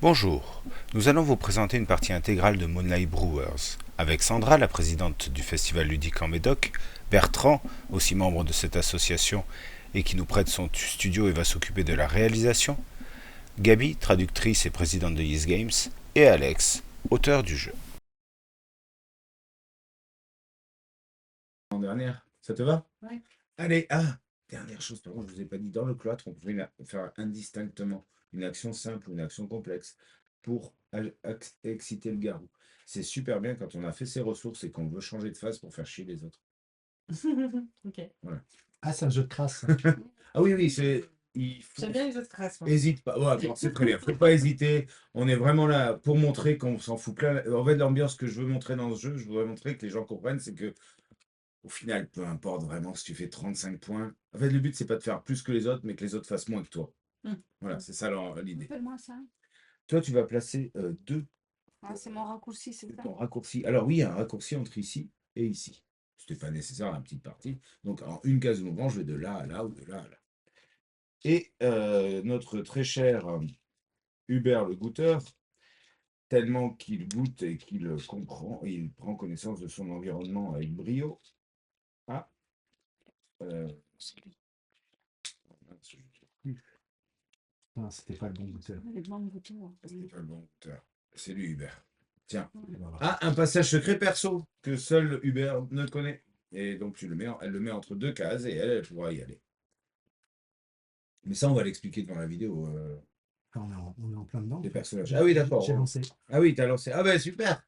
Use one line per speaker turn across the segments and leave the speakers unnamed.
Bonjour, nous allons vous présenter une partie intégrale de Moonlight Brewers, avec Sandra, la présidente du festival ludique en Médoc, Bertrand, aussi membre de cette association et qui nous prête son studio et va s'occuper de la réalisation, Gabi, traductrice et présidente de Yes Games, et Alex, auteur du jeu.
En dernière, ça te va?
Ouais.
Allez, dernière chose, par contre, je vous ai pas dit, dans le cloître, on pouvait faire indistinctement une action simple ou une action complexe pour exciter le garou. C'est super bien quand on a fait ses ressources et qu'on veut changer de phase pour faire chier les autres.
Ok.
Voilà.
Ah, c'est un jeu de crasse.
Ah oui, oui, il faut.
J'aime bien les autres crasses. Moi.
Hésite pas. Ouais, bon, c'est très bien. Faut pas hésiter. On est vraiment là pour montrer qu'on s'en fout plein. En fait, l'ambiance que je veux montrer dans ce jeu, je voudrais montrer que les gens comprennent, c'est que au final, peu importe vraiment si tu fais 35 points. En fait, le but, c'est pas de faire plus que les autres, mais que les autres fassent moins que toi. Voilà, c'est ça l'idée.
Appelle-moi ça.
Toi, tu vas placer deux
Ah, c'est mon raccourci, c'est ça.
ton raccourci. Alors oui, il y a un raccourci entre ici et ici. C'était pas nécessaire la petite partie. Donc en une case de mouvement, je vais de là à là ou de là à là. Et notre très cher Hubert le goûteur, tellement qu'il goûte et qu'il comprend, et il prend connaissance de son environnement avec brio. Ah,
C'est lui.
Non, c'était pas le bon goûteur.
Les blancs de tout.
C'était pas le bon goûteur. C'est lui, Hubert. Tiens.
Voilà.
Ah, un passage secret perso que seul Hubert ne connaît. Et donc elle le met entre deux cases et elle pourra y aller. Mais ça, on va l'expliquer dans la vidéo.
Ah, on est en plein dedans.
Les
En fait.
personnages. Ah oui, d'accord.
J'ai lancé.
Ah oui, t'as lancé. Ah ben super.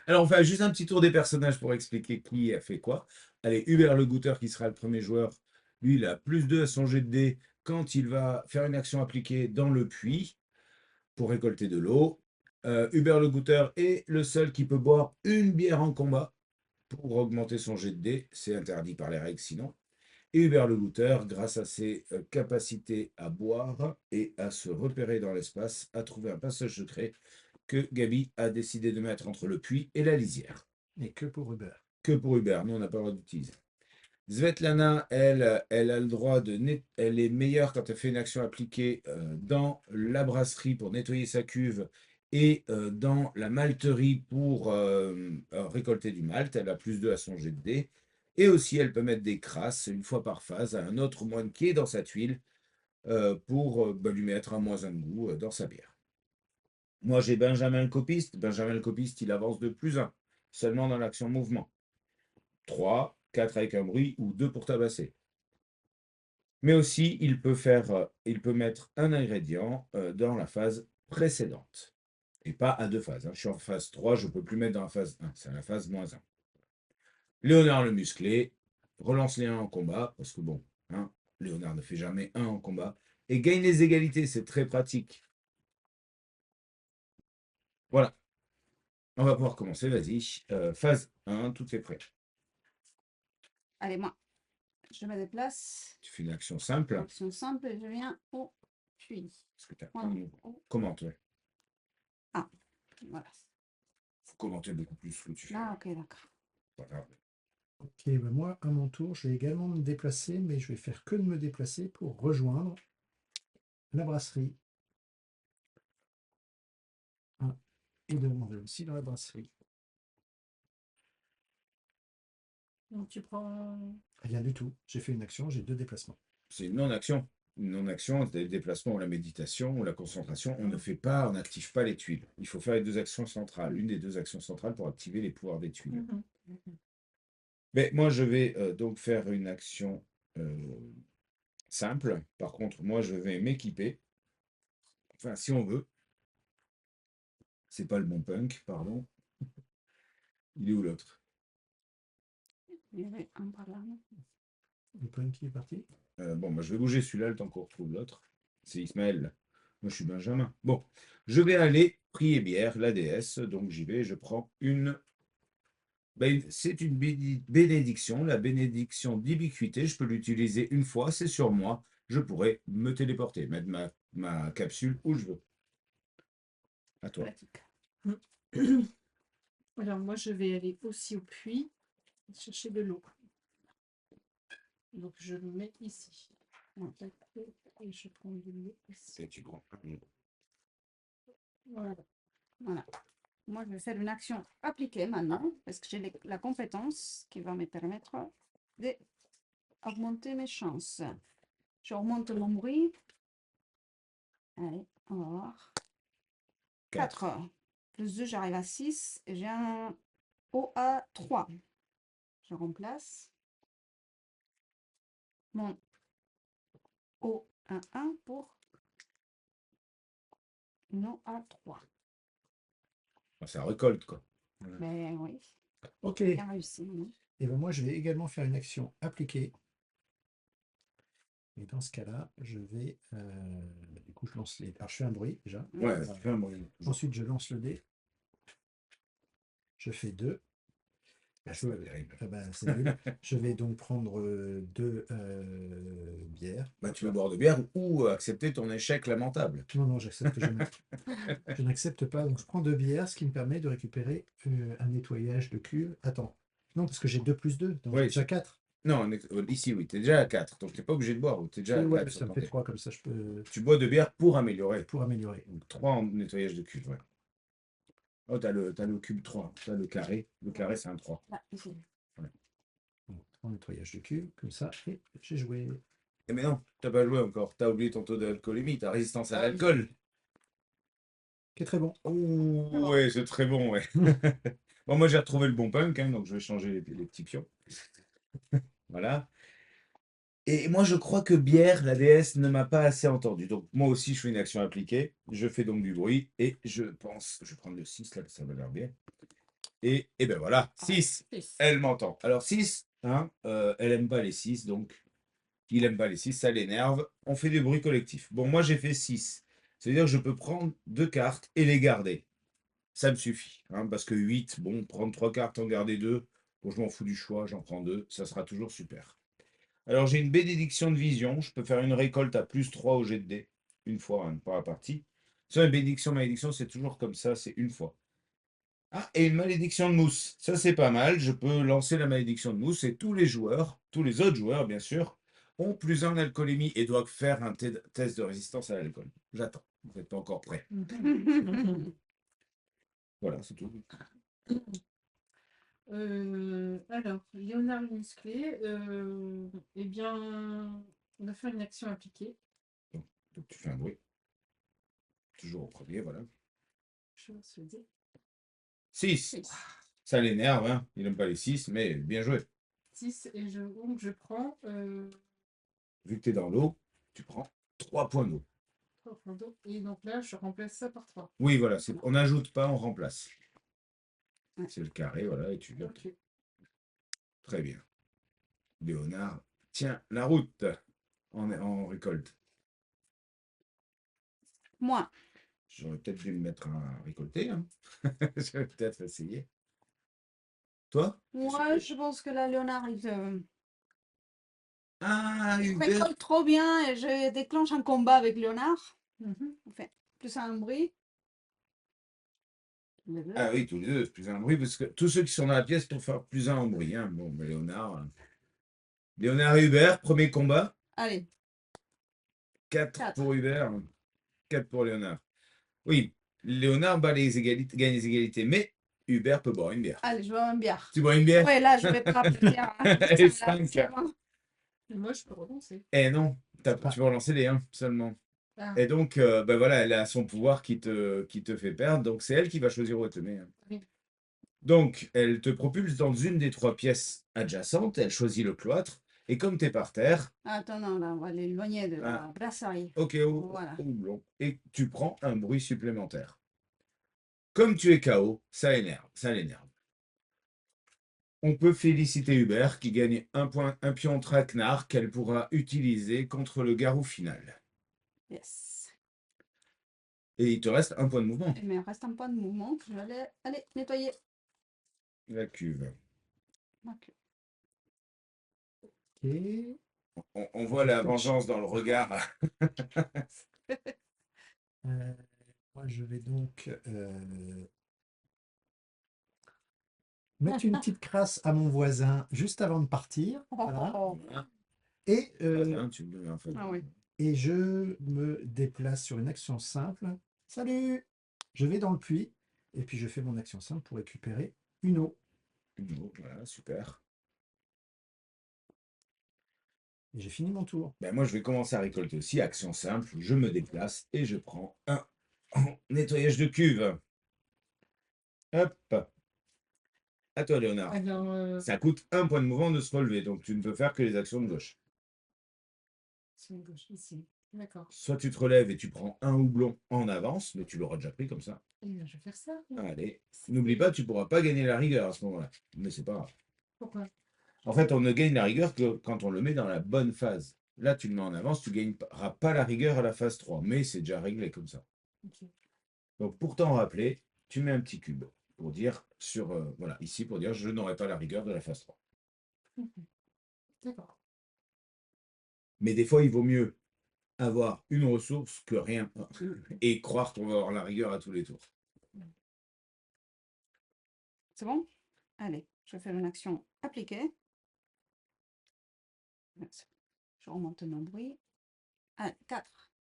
Alors on fait juste un petit tour des personnages pour expliquer qui a fait quoi. Allez, Hubert le goûteur qui sera le premier joueur. Lui, il a +2 à son jet de dés quand il va faire une action appliquée dans le puits pour récolter de l'eau. Hubert le goûteur est le seul qui peut boire une bière en combat pour augmenter son jet de dés. C'est interdit par les règles sinon. Et Hubert le goûteur, grâce à ses capacités à boire et à se repérer dans l'espace, a trouvé un passage secret que Gabi a décidé de mettre entre le puits et la lisière.
Et que pour Uber.
Que pour Hubert, nous on n'a pas le droit d'utiliser. Svetlana, elle a le droit elle est meilleure quand elle fait une action appliquée dans la brasserie pour nettoyer sa cuve et dans la malterie pour récolter du malt. Elle a +2 à son jet de dés. Et aussi, elle peut mettre des crasses une fois par phase à un autre moine qui est dans sa tuile pour lui mettre un moins un de goût dans sa bière. Moi, j'ai Benjamin le copiste. Benjamin le copiste, il avance de +1, seulement dans l'action mouvement. 3, 4 avec un bruit ou 2 pour tabasser. Mais aussi, il peut mettre un ingrédient dans la phase précédente. Et pas à deux phases. Je suis en phase 3, je ne peux plus mettre dans la phase 1. C'est la phase -1. Léonard le musclé relance les 1 en combat, parce que bon, Léonard ne fait jamais 1 en combat. Et gagne les égalités, c'est très pratique. Voilà. On va pouvoir commencer, vas-y. Phase 1, tout est prêt.
Allez, moi, je me déplace.
Tu fais une action simple.
Action simple et je viens au puits.
Parce que tu as
Voilà.
un mouvement. Commente, ouais.
Voilà.
Faut commenter beaucoup plus ce que tu fais.
Ah, ok, d'accord.
Pas grave.
Ok, ben moi, à mon tour, je vais également me déplacer, mais je vais faire que de me déplacer pour rejoindre la brasserie. Ah, et de manger aussi dans la brasserie.
Donc, tu prends.
Rien du tout. J'ai fait une action, j'ai 2 déplacements.
C'est une non-action. Une non-action, c'est le déplacement ou la méditation ou la concentration. On ne fait pas, on n'active pas les tuiles. Il faut faire les deux actions centrales. Une des deux actions centrales pour activer les pouvoirs des tuiles. Mais moi, je vais donc faire une action simple. Par contre, moi, je vais m'équiper. Enfin, si on veut. C'est pas le bon punk, pardon. Il est où l'autre?
Il y avait un par là. Non.
Le point qui est parti.
Bon, bah, je vais bouger celui-là le temps qu'on retrouve l'autre. C'est Ismaël. Moi, je suis Benjamin. Bon, je vais aller prier bière, la déesse. Donc, j'y vais. Je prends une. Ben, c'est une bénédiction, la bénédiction d'ubiquité. Je peux l'utiliser une fois, c'est sur moi. Je pourrais me téléporter, mettre ma capsule où je veux. À toi.
Pratique. Alors, moi, je vais aller aussi au puits chercher de l'eau. Donc, je le mets ici. En fait, et je prends de l'eau ici.
Et tu prends.
Voilà.
Voilà. Moi, je vais faire une action appliquée maintenant, parce que j'ai la compétence qui va me permettre d'augmenter mes chances. Je remonte mon bruit. Allez, on va voir. 4. Plus 2, j'arrive à 6. Et j'ai un O à 3. Je remplace mon O à 1 pour non à 3.
Ça récolte, quoi.
Ben oui,
Ok.
bien réussi. Non.
Et ben moi, je vais également faire une action appliquée. Et dans ce cas-là, je vais. Du coup, je lance les. Alors, je fais un bruit déjà.
Ouais, tu fais un bruit.
Ensuite, je lance le dé. Je fais 2.
Ah, c'est pas terrible.
C'est nul. Je vais donc prendre 2 bières.
Bah, tu veux boire de bière ou accepter ton échec lamentable.
Non, j'accepte. Je n'accepte pas. Donc, je prends 2 bières, ce qui me permet de récupérer un nettoyage de cuve. Attends. Non, parce que j'ai 2 plus 2. Donc,
Oui,
j'ai déjà 4.
Non, ici, oui, tu es déjà à 4. Donc, tu n'es pas obligé de boire. Tu es déjà à 4 sur
ça me
ton
fait
dé.
3 comme ça, je peux.
Tu bois de bière pour améliorer.
Pour améliorer.
Donc, 3 en nettoyage de cuve. Ouais. Oh, t'as le cube 3. T'as le carré. Le carré, c'est un 3.
Là, ici.
Donc, 3 nettoyage de cuve, comme ça. Et j'ai joué.
Mais non, t'as pas joué encore. T'as oublié ton taux d'alcoolémie, ta résistance à
Ah oui.
l'alcool.
Qui est très bon.
Ouh,
bon.
ouais, c'est très bon, ouais. Bon, moi, j'ai retrouvé le bon punk, hein, donc je vais changer les petits pions. Voilà. Et moi, je crois que bière, la déesse ne m'a pas assez entendu. Donc, moi aussi, je fais une action appliquée. Je fais donc du bruit. Et je pense, je vais prendre le 6, là, ça va l'air bien. Et ben voilà, 6.
Six.
Elle m'entend. Alors, 6, hein, elle aime pas les 6, donc il aime pas les 6, ça l'énerve. On fait des bruits collectifs. Bon, moi, j'ai fait 6. C'est-à-dire que je peux prendre 2 cartes et les garder. Ça me suffit. Hein, parce que 8, bon, prendre 3 cartes, en garder 2. Bon, je m'en fous du choix, j'en prends 2. Ça sera toujours super. Alors, j'ai une bénédiction de vision. Je peux faire une récolte à plus 3 au jet de dés. Une fois, hein, par la partie. Ça, une bénédiction, malédiction, c'est toujours comme ça, c'est une fois. Ah, et une malédiction de mousse. Ça, c'est pas mal. Je peux lancer la malédiction de mousse et tous les joueurs, tous les autres joueurs, bien sûr, ont plus 1 d'alcoolémie et doivent faire un test de résistance à l'alcool. J'attends. Vous n'êtes pas encore prêts. Voilà, c'est tout.
Alors, Léonard musclé, eh bien, on va faire une action appliquée.
Donc, tu fais un bruit. Toujours au premier, voilà.
Je vais se le dire.
6.
Six.
Ça l'énerve, hein. Il n'aime pas les 6, mais bien joué.
6 et donc je prends
Vu que tu es dans l'eau, tu prends 3 points d'eau.
3 points d'eau. Et donc là, je remplace ça par 3.
Oui, voilà. On n'ajoute pas, on remplace.
Ouais.
C'est le carré, voilà, et tu gardes.
Ok.
Très bien. Léonard, tiens, la route en récolte.
Moi,
J'aurais peut-être dû me mettre à récolter. Hein. J'aurais peut-être essayé. Toi?
je pense que là, Léonard,
Ah,
je
Hubert.
récolte trop bien et je déclenche un combat avec Léonard.
Mhm.
Enfin, plus un bruit. Les deux.
Ah oui, tous les deux, c'est plus un bruit, parce que tous ceux qui sont dans la pièce pour faire plus un en bruit. Hein. Bon, mais Léonard. Léonard et Hubert, premier combat.
Allez,
4
Quatre.
pour Hubert, 4 pour Léonard. Oui, Léonard gagne les égalités, mais Hubert peut boire une bière.
allez, je bois une bière.
Tu bois une bière?
Ouais, là, je vais pas bière.
Et 5.
Et moi, je peux renoncer.
Eh non,
pas-
tu peux relancer les 1 seulement.
Ah,
Et donc, ben voilà, elle a son pouvoir qui te fait perdre, donc c'est elle qui va choisir où elle te met. Hein.
oui.
Donc, elle te propulse dans une des 3 pièces adjacentes, elle choisit le cloître, et comme tu es par terre,
Attends, non, là, on va l'éloigner de la
Ah.
brasserie.
ok,
Voilà.
au houblon, et tu prends un bruit supplémentaire. Comme tu es KO, ça l'énerve. On peut féliciter Hubert qui gagne un pion traquenard qu'elle pourra utiliser contre le garou final.
Yes.
Et il te reste un point de mouvement.
Mais il me reste un point de mouvement que je vais aller nettoyer.
La cuve.
Ok.
Et
On voit la vengeance dans le regard.
moi, je vais donc mettre une petite crasse à mon voisin juste avant de partir. Voilà.
Voilà.
Et,
Hein, tu me en fait.
Ah oui.
et je me déplace sur une action simple. Salut! Je vais dans le puits et puis je fais mon action simple pour récupérer une eau.
Une eau, voilà, super.
Et j'ai fini mon tour.
Ben, moi, je vais commencer à récolter aussi. Action simple, je me déplace et je prends un nettoyage de cuve. Hop. À toi, Léonard.
Alors,
Ça coûte 1 point de mouvement de se relever, donc tu ne peux faire que les actions de gauche.
c'est une gauche, ici. D'accord.
Soit tu te relèves et tu prends un houblon en avance, mais tu l'auras déjà pris comme ça.
Eh bien, je vais faire ça.
Allez. N'oublie pas, tu pourras pas gagner la rigueur à ce moment-là. Mais c'est pas grave.
Pourquoi?
En fait, on ne gagne la rigueur que quand on le met dans la bonne phase. Là, tu le mets en avance, tu ne gagneras pas la rigueur à la phase 3, mais c'est déjà réglé comme ça.
Ok.
Donc, pour t'en rappeler, tu mets un petit cube pour dire voilà, ici pour dire je n'aurai pas la rigueur de la phase 3.
Mhm. D'accord.
Mais des fois, il vaut mieux avoir une ressource que rien et croire qu'on va avoir la rigueur à tous les tours.
C'est bon? Allez, je vais faire une action appliquée. Je remonte mon bruit. Allez, 4.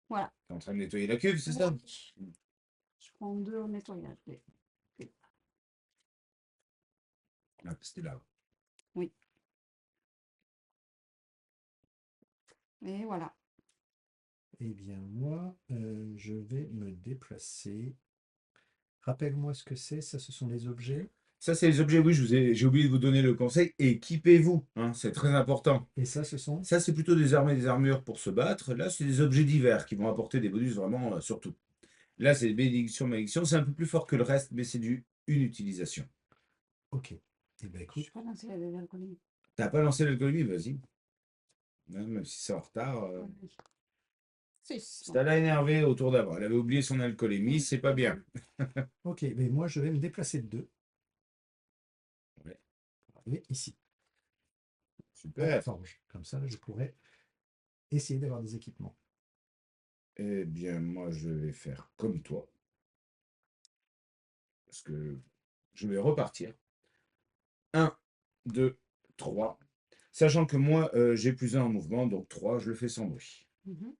Voilà.
Tu es en train de nettoyer la cuve, c'est ça?
Oui. Je prends 2 au nettoyage.
Ah, c'était là.
Et voilà.
Eh bien, moi, je vais me déplacer. Rappelle-moi ce que c'est. Ça, ce sont les objets.
Ça, c'est les objets. Oui, j'ai oublié de vous donner le conseil. Équipez-vous, hein, c'est très important.
Et ça, ce sont.
Ça, c'est plutôt des armes et des armures pour se battre. Là, c'est des objets divers qui vont apporter des bonus vraiment sur tout. Là, c'est bénédiction, malédiction. C'est un peu plus fort que le reste, mais c'est une utilisation.
Ok. Eh bien,
Je
écoute,
suis pas lancé l'alcoolémie.
T'as pas lancé l'alcoolémie? Vas-y. Hein, même si c'est en retard.
6.
Ça l'a énervé au tour d'avant. Elle avait oublié son alcoolémie, c'est pas bien.
ok. Mais moi, je vais me déplacer de 2.
Ouais.
Pour arriver ici. À la
Super.
forge. Comme ça, je pourrais essayer d'avoir des équipements.
Eh bien, moi, je vais faire comme toi. Parce que je vais repartir. 1, 2, 3. Sachant que moi, j'ai plus 1 en mouvement, donc 3, je le fais sans bruit.
Mhm.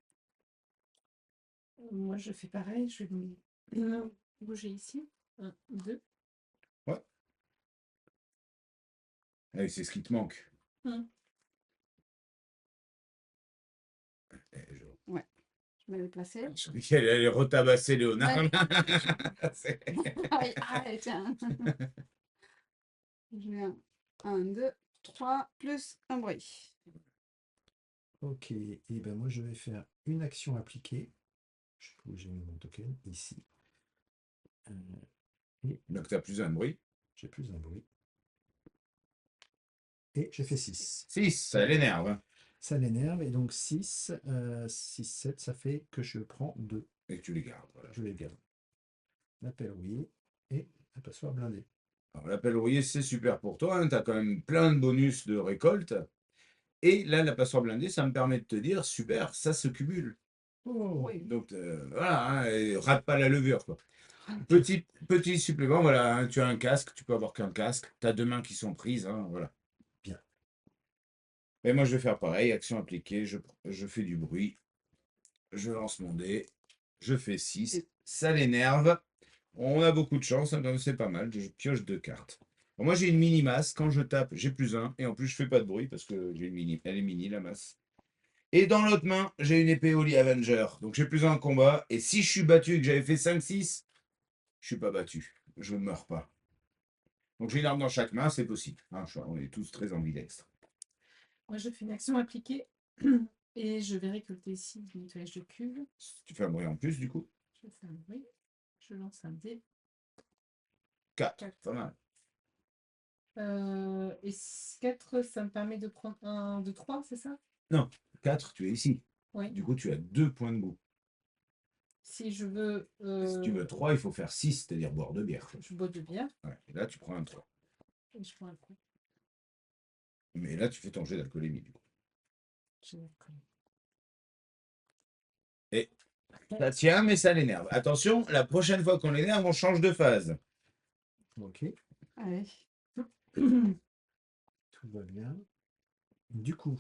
Moi, je fais pareil. Je vais bouger ici. 1, 2.
Eh, c'est ce qui te manque.
Hum.
Eh,
Je vais me déplacer.
je dis qu'elle allait retabasser Léonard.
Ouais.
C'est-
Allez, tiens. Je viens 1, 2, 3, plus un bruit.
Ok. Et ben moi, je vais faire une action appliquée. Je sais pas où j'ai mis mon token. Ici. Et
Donc, tu as plus 1 de bruit.
j'ai plus un bruit. Et j'ai fait 6.
6, ça l'énerve. Hein.
Ça l'énerve. Et donc 6, 6, 7, ça fait que je prends 2.
Et que tu les gardes. Voilà.
Je les garde. L'appel rouillé et la passoire blindée.
Alors, l'appel rouillé, c'est super pour toi. Hein. Tu as quand même plein de bonus de récolte. Et là, la passoire blindée, ça me permet de te dire, super, ça se cumule.
Oh,
Oui.
Donc, voilà, hein, et rate pas la levure, quoi. Petit supplément, voilà, hein, tu as un casque, tu peux avoir qu'un casque, tu as 2 mains qui sont prises, hein, voilà.
Bien.
Et moi, je vais faire pareil, action appliquée, je fais du bruit, je lance mon dé, je fais 6, ça l'énerve. On a beaucoup de chance, hein, donc c'est pas mal, je pioche 2 cartes. Alors, moi, j'ai une mini-masse, quand je tape, j'ai plus 1, et en plus, je fais pas de bruit, parce que j'ai une mini, elle est mini, la masse. Et dans l'autre main, j'ai une épée Holy Avenger, donc j'ai plus 1 en combat, et si je suis battu et que j'avais fait 5-6, je suis pas battu, je ne meurs pas. Donc j'ai une arme dans chaque main, c'est possible. Hein, on est tous très ambidextres.
Moi, je fais une action appliquée. Et je vais récolter ici du nettoyage de cuve.
Tu fais un bruit en plus, du coup.
Je fais un bruit. Je lance un dé.
4,
Quatre.
pas mal.
Et 4, ça me permet de prendre un de 3, c'est ça?
4, tu es ici.
Oui.
Du coup, tu as 2 points de goût.
Si je veux.
Si tu veux 3, il faut faire 6, c'est-à-dire boire 2 bières.
Je bois 2 bières
Ouais. Et là, tu prends un 3.
et je prends un coup.
Mais là, tu fais ton jet d'alcoolémie, du coup.
J'ai l'alcool.
Et ça tient, mais ça l'énerve. Attention, la prochaine fois qu'on l'énerve, on change de phase.
ok.
Allez.
Tout va bien. Du coup,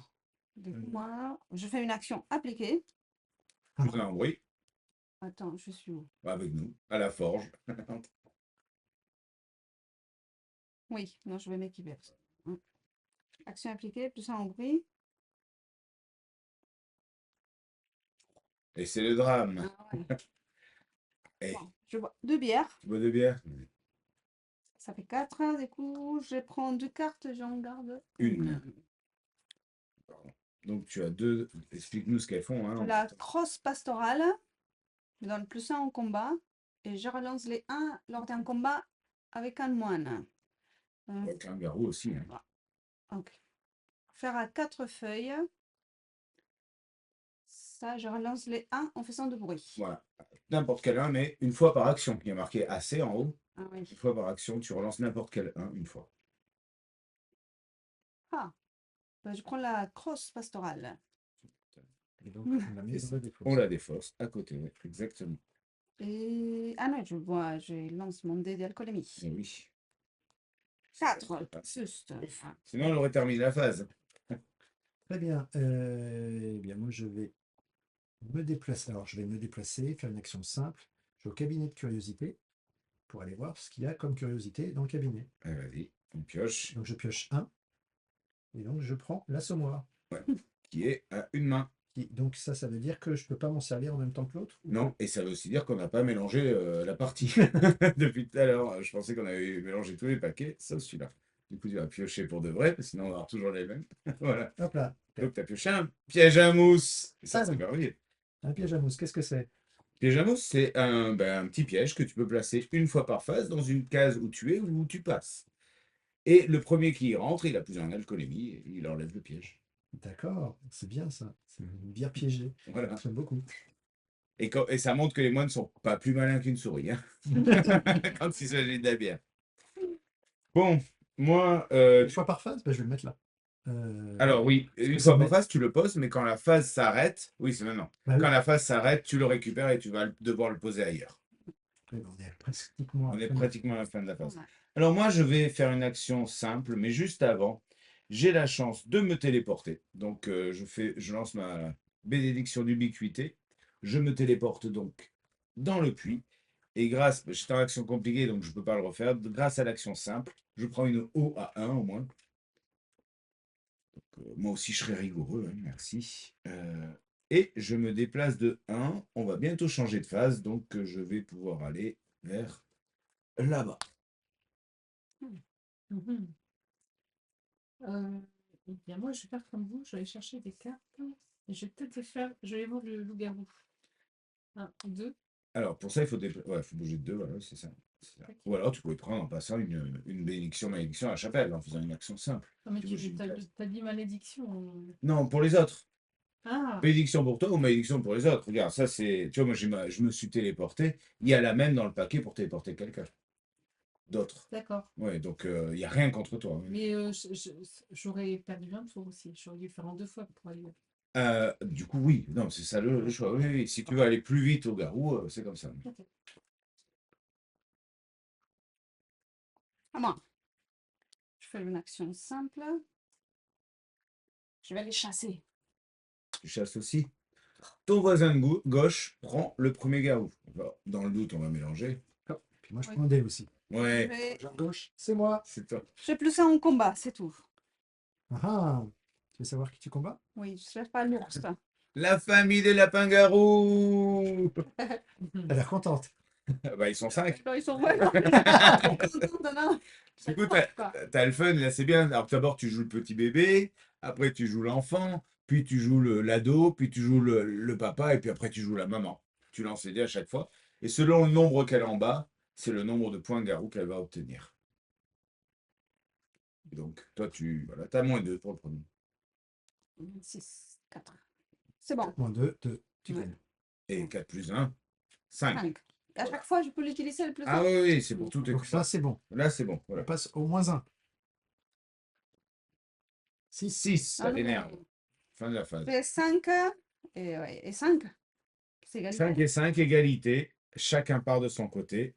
Du coup, moi, je fais une action appliquée.
Plus un en bruit.
Attends, je suis où?
Avec nous, à la forge.
Oui, non, je vais m'équiper. Action appliquée, plus un en bruit.
Et c'est le drame.
Ah ouais.
Et
Bon, je bois 2 bières.
tu bois de bière?
Ça fait 4. Du coup, je prends 2 cartes, j'en garde
Une. Pardon. Donc tu as 2. Explique-nous ce qu'elles font. Hein,
La crosse pastorale me donne plus 1 en combat. Et je relance les 1 lors d'un combat avec un moine.
Avec un garrot aussi. Hein.
Ok. Faire à 4 feuilles. Ça, je relance les 1 en faisant de bruit.
Voilà. N'importe quel 1, mais une fois par action. Il y a marqué AC en haut.
Ah oui.
Une fois par action, tu relances n'importe quel 1 une fois.
Ah. Ben, je prends la crosse pastorale.
Et donc, on la met dans la défausse.
On la défausse à côté, ouais, exactement.
Et... Ah non, je lance mon dé d'alcoolémie.
Et oui.
4. Juste.
Sinon, on aurait terminé la phase.
Très bien. Eh bien, moi, je vais me déplacer. Alors, je vais me déplacer, faire une action simple. Je vais au cabinet de curiosité pour aller voir ce qu'il y a comme curiosité dans le cabinet.
Allez, vas-y, on pioche.
Donc, je pioche 1. Et donc, je prends l'assommoir.
Qui est à une main.
Donc, ça veut dire que je ne peux pas m'en servir en même temps que l'autre?
Non, et ça veut aussi dire qu'on n'a pas mélangé la partie. Depuis tout à l'heure, je pensais qu'on avait mélangé tous les paquets, sauf celui-là. Du coup, tu vas piocher pour de vrai, parce que sinon on va avoir toujours les mêmes. Voilà.
Hop là.
Donc, tu as pioché un piège à mousse. Et ça,
Ah,
c'est
oui.
merveilleux.
Un piège à mousse, qu'est-ce que c'est?
Piège à mousse, c'est un petit piège que tu peux placer une fois par phase dans une case où tu es ou où tu passes. Et le premier qui y rentre, il a plus un alcoolémie et il enlève le piège.
D'accord, c'est bien ça. C'est une bière piégée.
Voilà.
J'aime beaucoup.
Et ça montre que les moines ne sont pas plus malins qu'une souris, hein, quand il s'agit de la bière. Bon, moi,
Une fois par phase, ben, je vais le mettre là.
alors oui, une
ça
fois par
met-
phase, tu le poses, mais quand la phase s'arrête, oui, c'est maintenant.
Bah oui.
Quand la phase s'arrête, tu le récupères et tu vas devoir le poser ailleurs.
Oui, on est pratiquement à
On
la
est
fin de-
pratiquement à la fin de la phase.
Ouais.
Alors moi, je vais faire une action simple, mais juste avant, j'ai la chance de me téléporter. Donc je lance ma bénédiction d'ubiquité. Je me téléporte donc dans le puits. Et j'étais en action compliquée, donc je ne peux pas le refaire. Grâce à l'action simple, je prends une eau à 1 au moins. Donc, moi aussi, je serai rigoureux, hein, merci. Et je me déplace de 1. On va bientôt changer de phase, donc je vais pouvoir aller vers là-bas.
Mhm. Eh bien, moi, je vais faire comme vous, je vais chercher des cartes. Et je vais peut-être je vais voir le loup-garou. 1, 2.
Alors, pour ça, il faut, faut bouger de 2, voilà, c'est ça.
Ok.
Ou alors, tu pouvais prendre en passant une bénédiction à la chapelle, en faisant une action simple.
Non, mais
Tu bouges une case.
t'as dit malédiction.
Non, pour les autres.
Ah,
Bénédiction pour toi ou malédiction pour les autres. Regarde, ça c'est. Tu vois, moi je me suis téléporté. Il y a la même dans le paquet pour téléporter quelqu'un. D'autres.
d'accord.
Ouais, donc il n'y a rien contre toi. Hein.
Mais j'aurais perdu un tour aussi. J'aurais dû le faire en 2 fois pour aller.
Du coup, oui. Non, c'est ça le choix. Oui, oui. Si tu veux aller plus vite au garou, c'est comme ça.
Ok.
À moi. Je fais une action simple. Je vais les chasser.
Tu chasses aussi. Ton voisin de gauche prend le premier garou. Alors, dans le doute, on va mélanger.
Puis moi, je
Oui.
prends un dé aussi.
Ouais,
Genre gauche, c'est moi.
c'est toi.
J'ai plus ça en combat, c'est tout.
Ah ah. Tu veux savoir qui tu combats?
Oui, je ne pas l'ours.
La famille des lapins-garous.
Elle a l'air contente.
Bah, ils sont 5.
Non, ils sont vraiment très contents, non.
Écoute,
Quoi.
t'as le fun, là, c'est bien. Alors, d'abord, tu joues le petit bébé, après, tu joues l'enfant, puis tu joues l'ado, puis tu joues le papa, et puis après, tu joues la maman. Tu lances les dés à chaque fois. Et selon le nombre qu'elle a en bas, c'est le nombre de points garou qu'elle va obtenir. Et donc, toi, voilà, t'as -2 pour le premier.
6, 4. C'est bon.
Moins 2, 2. Tu
Ouais.
gagnes.
Et 4 plus 1, 5.
5. À chaque fois, je peux l'utiliser le plus
Ah
un.
oui, oui, c'est pour tout tes
Donc ça, c'est bon.
Là, c'est bon.
On
Voilà.
passe au moins 1. 6.
6,
Ah
ça
non,
l'énerve. Fin de la phase.
J'ai 5 et 5. C'est égalité.
5 et 5, égalité. Chacun part de son côté.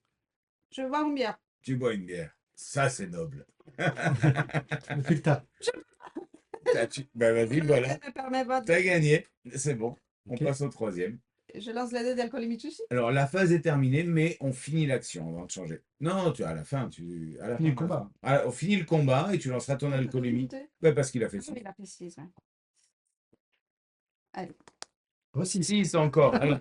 Je vais boire une bière.
Tu bois une bière. Ça, c'est noble.
Depuis le tas.
Bah, vas-y, voilà.
Ne me permet pas de...
T'as gagné. C'est bon. On
Ok.
passe au troisième.
Je lance les dés d'alcoolémie tout de suite.
Alors, la phase est terminée, mais on finit l'action avant de changer. Non, tu à la fin, à la
Fini
fin,
le combat.
on finit le combat et tu lanceras ton alcoolémie. Ouais, parce qu'il a fait
Ah
ça.
oui, il a fait 6. Ouais. Allez.
Aussi.
6 encore. Alors,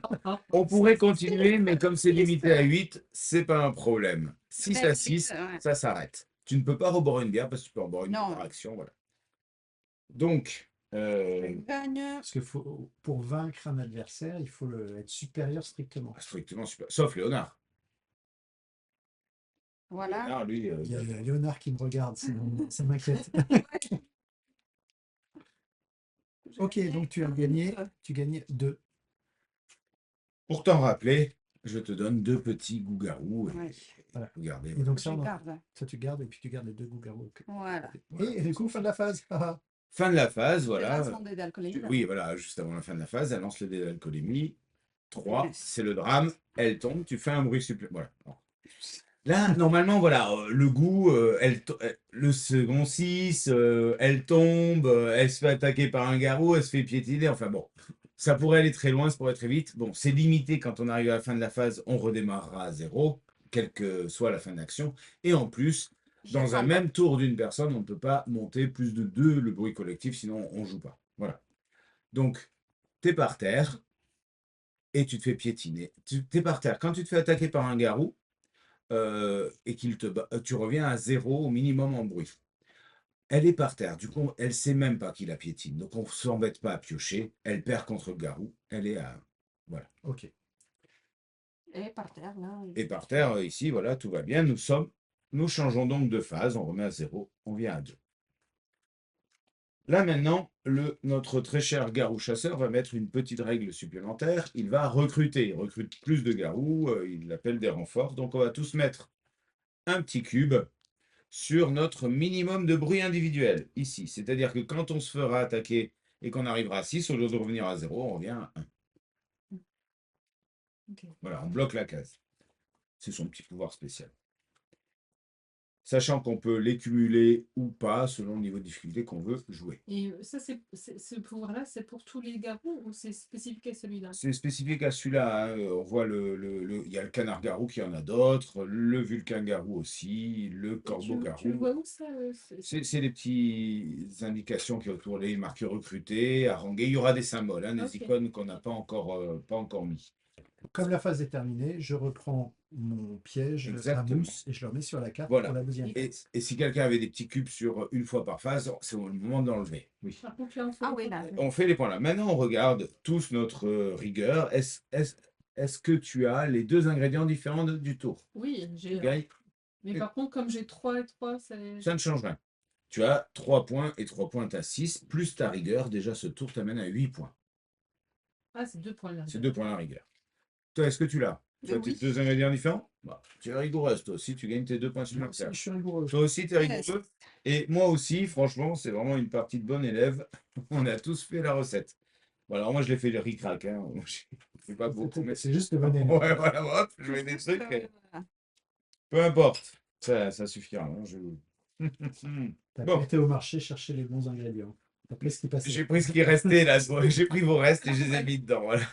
on pourrait continuer, mais comme c'est limité à 8, c'est pas un problème. 6 à 6,
ouais.
ça s'arrête. Tu ne peux pas reboire une bière parce que tu peux en boire une
Non.
par action. Voilà. Donc,
Je gagne.
Parce que pour vaincre un adversaire, il faut être supérieur strictement.
strictement super. Sauf Léonard.
Voilà.
Léonard, lui,
Il y a Léonard qui me regarde, ça m'inquiète. Ok, donc tu as gagné, tu gagnes 2.
pour t'en rappeler, je te donne 2 petits loups-garous.
Ouais.
Voilà.
Regardez.
Et donc
Je
ça,
garde.
ça tu gardes, et puis tu gardes les 2 loups-garous.
Voilà.
Et du coup, fin de la phase. Haha.
Fin de la phase,
Je
voilà.
lance mon dé d'alcoolémie.
Oui, voilà, juste avant la fin de la phase, elle lance le dé d'alcoolémie. 3,
Yes.
c'est le drame, elle tombe, tu fais un bruit supplémentaire. Voilà. Là, normalement, voilà, le goût, le second 6, elle tombe, elle se fait attaquer par un garrot, elle se fait piétiner, enfin bon, ça pourrait aller très loin, ça pourrait très vite. Bon, c'est limité, quand on arrive à la fin de la phase, on redémarrera à 0, quelle que soit la fin d'action. Et en plus, dans un même tour d'une personne, on ne peut pas monter plus de 2 le bruit collectif, sinon on ne joue pas. Voilà. Donc, tu es par terre et tu te fais piétiner. Tu es par terre. Quand tu te fais attaquer par un garou et qu'il te bat, tu reviens à 0 au minimum en bruit. Elle est par terre. Du coup, elle ne sait même pas qu'il la piétine. Donc, on ne s'embête pas à piocher. Elle perd contre le garou. Elle est à... Voilà.
Ok.
Et par terre, là.
Et par terre, ici, voilà, tout va bien. Nous changeons donc de phase. On remet à 0. On vient à 2. Là, maintenant, notre très cher garou chasseur va mettre une petite règle supplémentaire. Il va recruter. Il recrute plus de garous. Il appelle des renforts. Donc, on va tous mettre un petit cube sur notre minimum de bruit individuel, ici. C'est-à-dire que quand on se fera attaquer et qu'on arrivera à 6, au lieu de revenir à 0, on revient à 1.
Ok.
Voilà, on bloque la case. C'est son petit pouvoir spécial. Sachant qu'on peut les cumuler ou pas selon le niveau de difficulté qu'on veut jouer.
Et ça, ce pouvoir-là, c'est pour tous les garous ou c'est spécifique à celui-là?
C'est spécifique à celui-là. Hein. On voit il y a le canard garou qui en a d'autres, le vulcain garou aussi, le
Et
corbeau garou.
tu le vois où ça
C'est les petites indications qui autour les marqués recrutés, harangués. Il y aura des symboles, hein, des
Ok.
icônes qu'on n'a pas encore mis.
Comme la phase est terminée, je reprends mon piège à
Exactement.
mousse et je le remets sur la carte
Voilà.
pour la deuxième
Et,
phase.
et si quelqu'un avait des petits cubes sur une fois par phase, c'est le moment d'enlever. Oui.
Par contre, là, on fait
Ah
le
oui, là.
contraire.
On fait les points là. Maintenant, on regarde tous notre rigueur. Est-ce que tu as les 2 ingrédients différents du tour?
Oui, j'ai.
Gagne,
Mais par contre, comme j'ai 3 et 3,
ça ne change rien. Tu as 3 points et 3 points, tu as 6, plus ta rigueur. Déjà, ce tour t'amène à 8 points.
Ah, c'est 2 points là.
C'est 2 points la rigueur. Toi, est-ce que tu l'as? Tu as tes
Oui.
2 ingrédients différents? Bah, tu es rigoureuse, toi aussi, tu gagnes tes 2 points
Moi
supplémentaires.
aussi, je suis rigoureux.
Toi aussi, tu es rigoureux. Et moi aussi, franchement, c'est vraiment une partie de bon élève. On a tous fait la recette. Bon, alors moi, je l'ai fait le ric-rac. Hein. Moi, je fais pas beaucoup, mais
C'est juste le bon élève.
ouais, voilà, hop, je mets des trucs. Peu importe. Ça suffira. Hein,
T'as
Bon.
pas été au marché chercher les bons ingrédients. T'as pris ce qui passait.
J'ai pris ce qui restait là. J'ai pris vos restes et je les ai mis dedans. Voilà.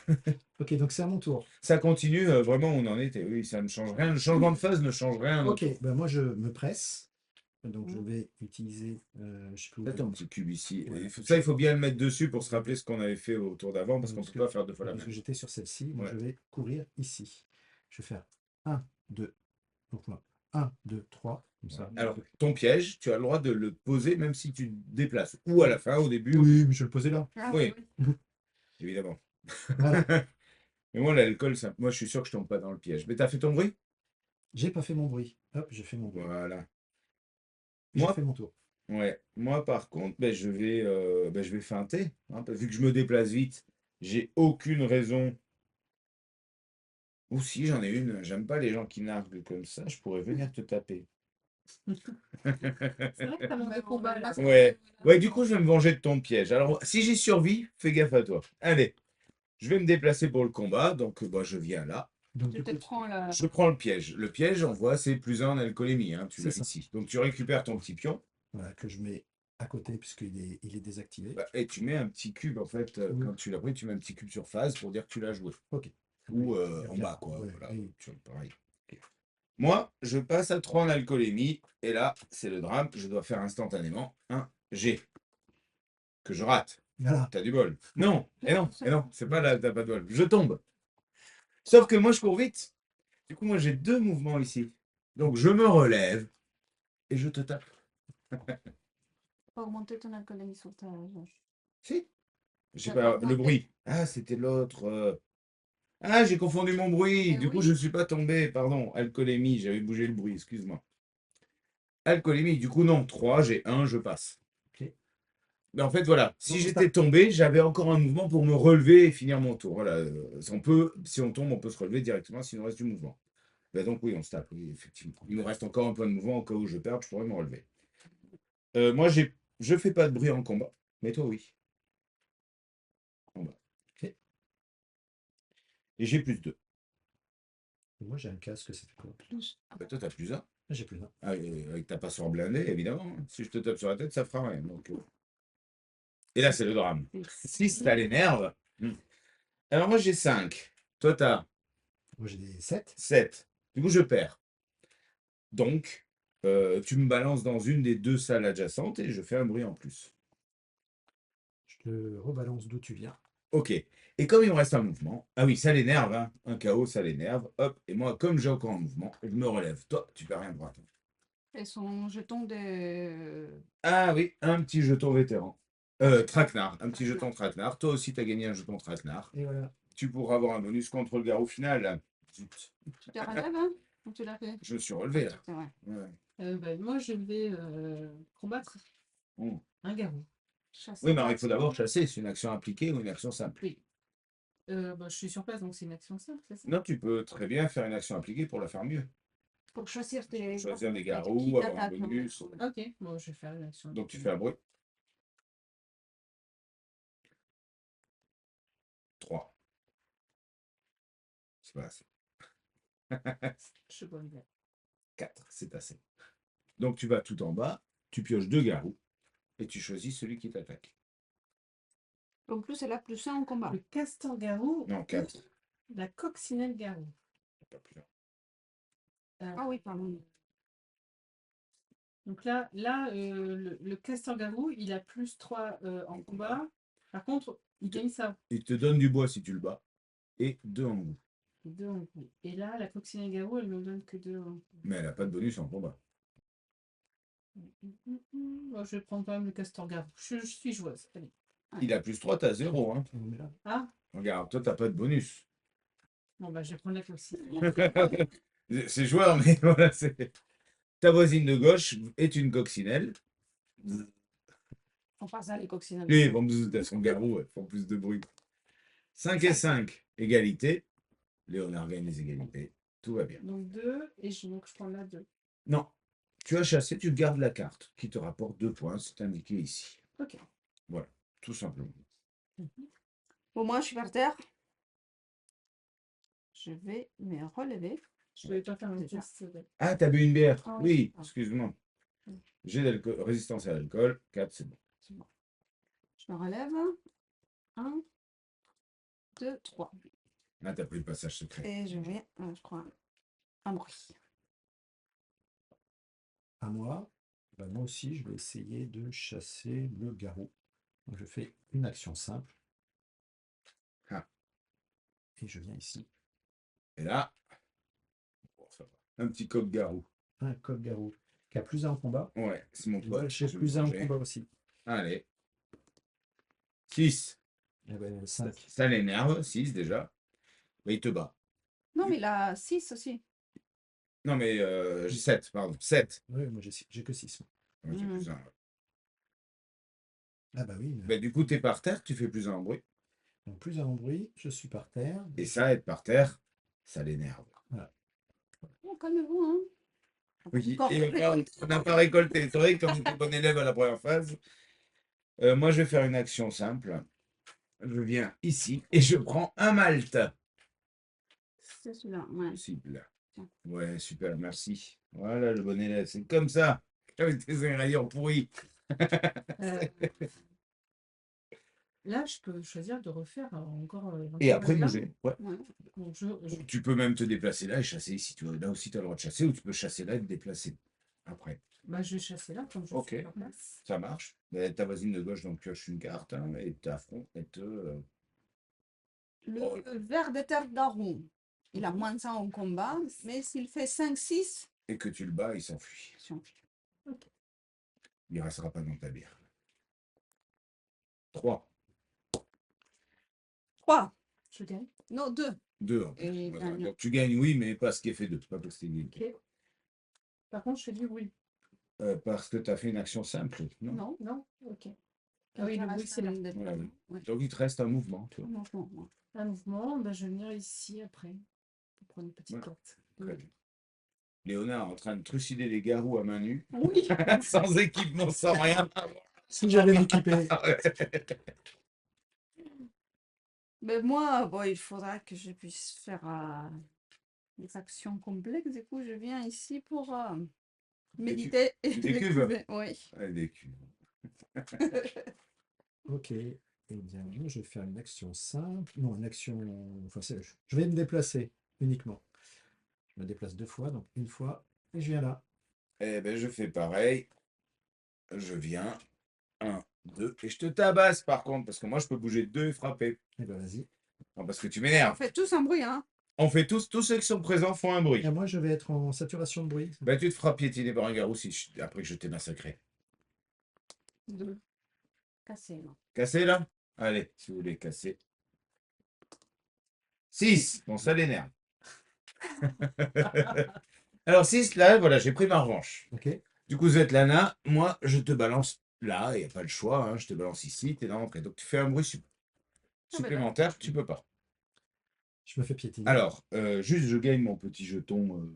Ok, donc c'est à mon tour.
Ça continue vraiment où on en était. Oui, ça ne change rien. Le changement de phase ne change rien.
Ok, ben moi je me presse. Donc je vais utiliser. Je sais plus où.
Peut-être un petit cube ici.
Ouais.
Ça, il faut bien le mettre dessus pour se rappeler ce qu'on avait fait au tour d'avant parce qu'on ne
Parce
peut
que-
pas faire 2 fois la
Parce
même.
que j'étais sur celle-ci. Moi
Ouais.
je vais courir ici. Je vais faire 1, 2. Donc moi, 1, 2, 3. Comme ça.
Alors, ton piège, tu as le droit de le poser même si tu te déplaces. Ou à la fin, au début.
Oui, mais je vais le poser là.
Ah,
Oui.
oui.
Évidemment.
Voilà.
Mais moi, l'alcool, moi, je suis sûr que je tombe pas dans le piège. Mais tu as fait ton bruit?
J'ai pas fait mon bruit. Hop, j'ai fait mon bruit.
Voilà.
J'ai
Moi-
fait mon tour.
Ouais. Moi, par contre, je vais feinter. Hein, vu que je me déplace vite, j'ai aucune raison. Ou si, j'en ai une. J'aime pas les gens qui narguent comme ça. Je pourrais venir te taper.
C'est vrai que t'as mauvais combat là.
Ouais. Ouais, du coup, je vais me venger de ton piège. Alors, si j'y survis, fais gaffe à toi. Allez, je vais me déplacer pour le combat. Donc, je viens là.
Donc
Tu
du
te
coup,
prends le.
Je prends le piège. Le piège, on voit, c'est +1 en alcoolémie. Hein, tu
C'est
l'as
ça.
ici. Donc, tu récupères ton petit pion.
voilà, que je mets à côté, puisqu'il est désactivé.
Bah, et tu mets un petit cube, en fait,
Oui.
quand tu l'as pris, tu mets un petit cube sur phase pour dire que tu l'as joué.
Ok.
Ou
Oui,
en
bien.
bas, quoi.
Ouais,
Voilà,
oui.
tu vois, pareil. Moi, je passe à 3 en alcoolémie, et là, c'est le drame, je dois faire instantanément un G, que je rate.
Voilà.
T'as du bol. Non, et non, c'est pas là, t'as pas de bol. Je tombe. Sauf que moi, je cours vite. Du coup, moi, j'ai 2 mouvements ici. Donc, je me relève, et je te tape.
Pas augmenter ton alcoolémie sur ta jauge.
Si. J'ai
T'as
pas
pas
le
augmenté.
bruit. Ah, c'était l'autre. Ah, j'ai confondu mon bruit.
Eh
Du coup,
oui.
je ne suis pas tombé. Pardon. Alcoolémie. J'avais bougé le bruit. Excuse-moi. Alcoolémie. Du coup, non. 3, j'ai 1, je passe.
Ok.
Mais en fait, voilà. Si
Donc, on
j'étais tombé, j'avais encore un mouvement pour me relever et finir mon tour. Voilà. Si on tombe, on peut se relever directement s'il nous reste du mouvement. Ben donc, oui, on se tape. Oui, effectivement. Il me reste encore un point de mouvement. Au cas où je perds, je pourrais me relever. Moi, je fais pas de bruit en combat. Mais toi, oui. En bas.
Ok.
Et j'ai plus 2.
Moi, j'ai un casque, ça fait quoi?
Plus.
Ben, toi, t'as plus 1.
J'ai plus un.
Ah, avec ta passeur blindée, évidemment. Hein. Si je te tape sur la tête, ça fera rien. Donc, et là, c'est le drame. Si ça l'énerve. Alors, moi, j'ai 5. Toi, tu as
Moi, j'ai des 7.
7. Du coup, je perds. Donc, tu me balances dans une des 2 salles adjacentes et je fais un bruit en plus.
Je te rebalance d'où tu viens.
Ok. Et comme il me reste un mouvement, ah oui, ça l'énerve. Hein. Un KO, ça l'énerve. Hop. Et moi, comme j'ai encore un mouvement, je me relève. Toi, tu perds rien de droite.
Et son jeton de.
Ah oui, un petit jeton vétéran. Traquenard. Un petit jeton traquenard. Toi aussi, tu as gagné un jeton traquenard.
Et voilà.
Tu pourras avoir un bonus contre le garrot final. Zut.
Tu te relèves, hein? Ou tu l'as fait?
Je me suis relevé là.
C'est vrai.
Ouais.
Bah, moi, je vais combattre
Mm.
un garou.
Chasser
Oui, mais alors, il faut
directement.
d'abord chasser. C'est une action appliquée ou une action simple.
Oui. Bah, je suis sur place, donc c'est une action simple, c'est ça?
Non, tu peux très bien faire une action appliquée pour la faire mieux.
Pour choisir tes.
Choisir des
qui
garous, avoir un
t'attaquent, non?
bonus.
Ok, bon, je vais faire une action.
Donc tu fais un bruit. 3. C'est pas assez.
Je suis bonne.
4, c'est assez. Donc tu vas tout en bas, tu pioches 2 garous et tu choisis celui qui t'attaque.
En plus, elle a plus 1 en combat.
Le castor-garou.
Non, 4.
La coccinelle-garou.
Pas plus.
Ah oui, pardon.
Donc là le castor-garou, il a plus 3 en combat. Par contre, il gagne ça.
Il te donne du bois si tu le bats. Et 2 en goût.
2 en coup. Et là, la coccinelle-garou, elle ne me donne que 2 en coup.
Mais elle n'a pas de bonus en combat.
Bon, je vais prendre quand même le castor-garou. Je suis joueuse. Allez.
Il a plus 3, t'as 0. Hein.
On met là.
Ah,
Regarde, toi, t'as pas de bonus.
bon, bah, je vais prendre la coccinelle.
C'est joueur, mais voilà, c'est. Ta voisine de gauche est une coccinelle.
On passe à les coccinelles.
Lui, elles sont garous, elles font plus de bruit. 5 et 5, égalité. Léonard gagne les égalités. Tout va bien.
Donc 2, et donc je prends la 2.
Non, tu as chassé, tu gardes la carte qui te rapporte 2 points. C'est indiqué ici.
Ok.
Voilà, tout simplement.
Bon, moi, je suis par terre. Je vais me relever.
Je vais pas faire un
Déjà.
test.
Ah, t'as bu une bière?
Ah oui.
Oui,
Ah.
excuse-moi.
Mm.
J'ai résistance à l'alcool. 4, c'est bon.
C'est bon. Je me relève. 1, 2, 3.
Ah, t'as pris le passage secret.
Et je vais, je crois, un bruit.
À moi. Bah, moi aussi, je vais essayer de chasser le garrot. Donc, je fais une action simple.
Ah.
Et je viens ici.
Et là, bon, ça va. Un petit coq garou.
Un coq garrot qui a plus 1 en combat.
Ouais, c'est mon
Et moi,
pote.
j'ai
je vais
plus
me
1 en
venger.
combat aussi.
Allez. 6.
Eh ben, 5.
Ça l'énerve. 6 déjà. Mais il te bat.
Non, mais il a 6 aussi.
Non, mais j'ai 7, pardon. 7.
Oui, moi j'ai que 6.
Ouais, j'ai
Mm.
plus un.
Ah bah oui.
Bah, du coup, t'es par terre, tu fais plus un en bruit.
Donc plus un en bruit, je suis par terre.
Et ça, être par terre, ça l'énerve.
Oh, calmez-vous, hein.
Oui,
Encore.
et on n'a pas récolté. C'est vrai que quand j'étais bon élève à la première phase, moi, je vais faire une action simple. Je viens ici et je prends un malt.
C'est celui-là, ouais.
Possible.
Tiens.
Ouais, super, merci. Voilà le bon élève. C'est comme ça. Avec des ingrédients pourris.
Euh, Là, je peux choisir de refaire encore
Et après,
là.
bouger. Ouais.
Ouais.
Donc,
Tu peux même te déplacer là et chasser ici. Tu vois. Là aussi, tu as le droit de chasser, ou tu peux chasser là et te déplacer. Après.
bah, je vais chasser là comme je
Ok.
suis sur place.
Ça marche. Mais ta voisine de gauche, donc pioche une carte, hein, et t'affrontes et te. Oh.
Le ver de terre d'Aron, il a moins 100 en combat, mais s'il fait 5-6,
Et que tu le bats, il s'enfuit. Il ne restera pas dans ta bière. 3.
3.
Je gagne.
Non, 2.
2.
Et
Voilà.
gagne.
Donc tu gagnes, oui, mais pas ce qui est fait 2. Pas parce que
Ok. Par contre, je fais du bruit.
parce que tu as fait une action simple. Non.
Non.
Non? Ok. Ah oui, le bruit, c'est là.
Voilà, oui.
Ouais.
Donc il te reste un mouvement. Tu vois.
Un mouvement, ouais.
Un mouvement, bah, je vais venir ici après. Pour prendre une petite
Voilà.
carte.
Très bien. Léonard en train de trucider les garous à main nue,
Oui.
sans équipement, sans rien.
Si j'allais m'équiper.
Mais moi, bon, il faudra que je puisse faire des actions complexes. Du coup, je viens ici pour méditer et
des cuves.
décuver. Oui.
Ouais, des culs.
Ok. Eh bien, moi, je vais faire une action simple. Non, une action. Enfin, je vais me déplacer uniquement. Je me déplace 2 fois, donc une fois, et je viens là.
Eh ben, je fais pareil. Je viens. 1, 2. Et je te tabasse par contre, parce que moi je peux bouger de 2 et frapper.
Eh ben, vas-y.
Non, parce que tu
On
m'énerves.
fait tous un bruit, hein.
On fait tous ceux qui sont présents font un bruit.
Et moi, je vais être en saturation de bruit.
Ben, tu te feras piétiner par un garou après que je t'ai massacré.
2. Cassé, non.
Cassé là? Allez, si vous voulez casser. 6. Bon, ça l'énerve. Alors 6, là, voilà, j'ai pris ma revanche.
Ok.
Du coup, Svetlana, moi, je te balance là, il n'y a pas le choix, hein, je te balance ici, tu es dans l'entrée. Donc tu fais un bruit supplémentaire, tu peux pas.
Je me fais piétiner.
Alors, juste, je gagne mon petit jeton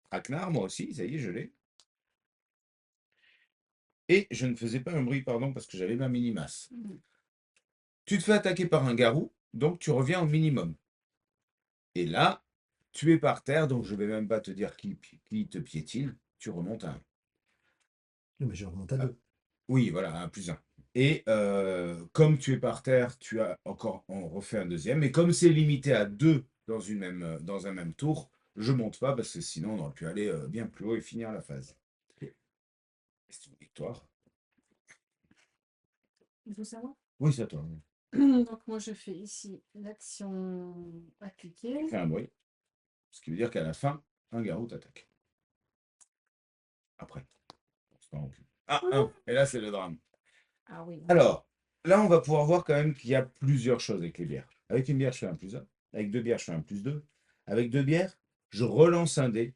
traquenard, moi aussi, ça y est, je l'ai. Et je ne faisais pas un bruit, pardon, parce que j'avais ma mini-masse.
Mhm.
Tu te fais attaquer par un garou, donc tu reviens au minimum. Et là, tu es par terre, donc je ne vais même pas te dire qui te piétine, tu remontes à 1.
Non, mais je remonte à 2.
Oui, voilà, 1 plus 1. Et comme tu es par terre, on refait un deuxième. Et comme c'est limité à 2 dans un même tour, je monte pas parce que sinon on aurait pu aller bien plus haut et finir la phase. C'est une victoire.
Il faut savoir.
Oui, c'est à toi.
Donc, moi, je fais ici l'action appliquée.
Fais un bruit. Ce qui veut dire qu'à la fin, un garou t'attaque. Après. C'est pas non plus. Ah, 1. Et là, c'est le drame.
Ah oui.
Alors, là, on va pouvoir voir quand même qu'il y a plusieurs choses avec les bières. Avec une bière, je fais un plus 1. Avec 2 bières, je fais un plus 2. Avec 2 bières, je relance un dé.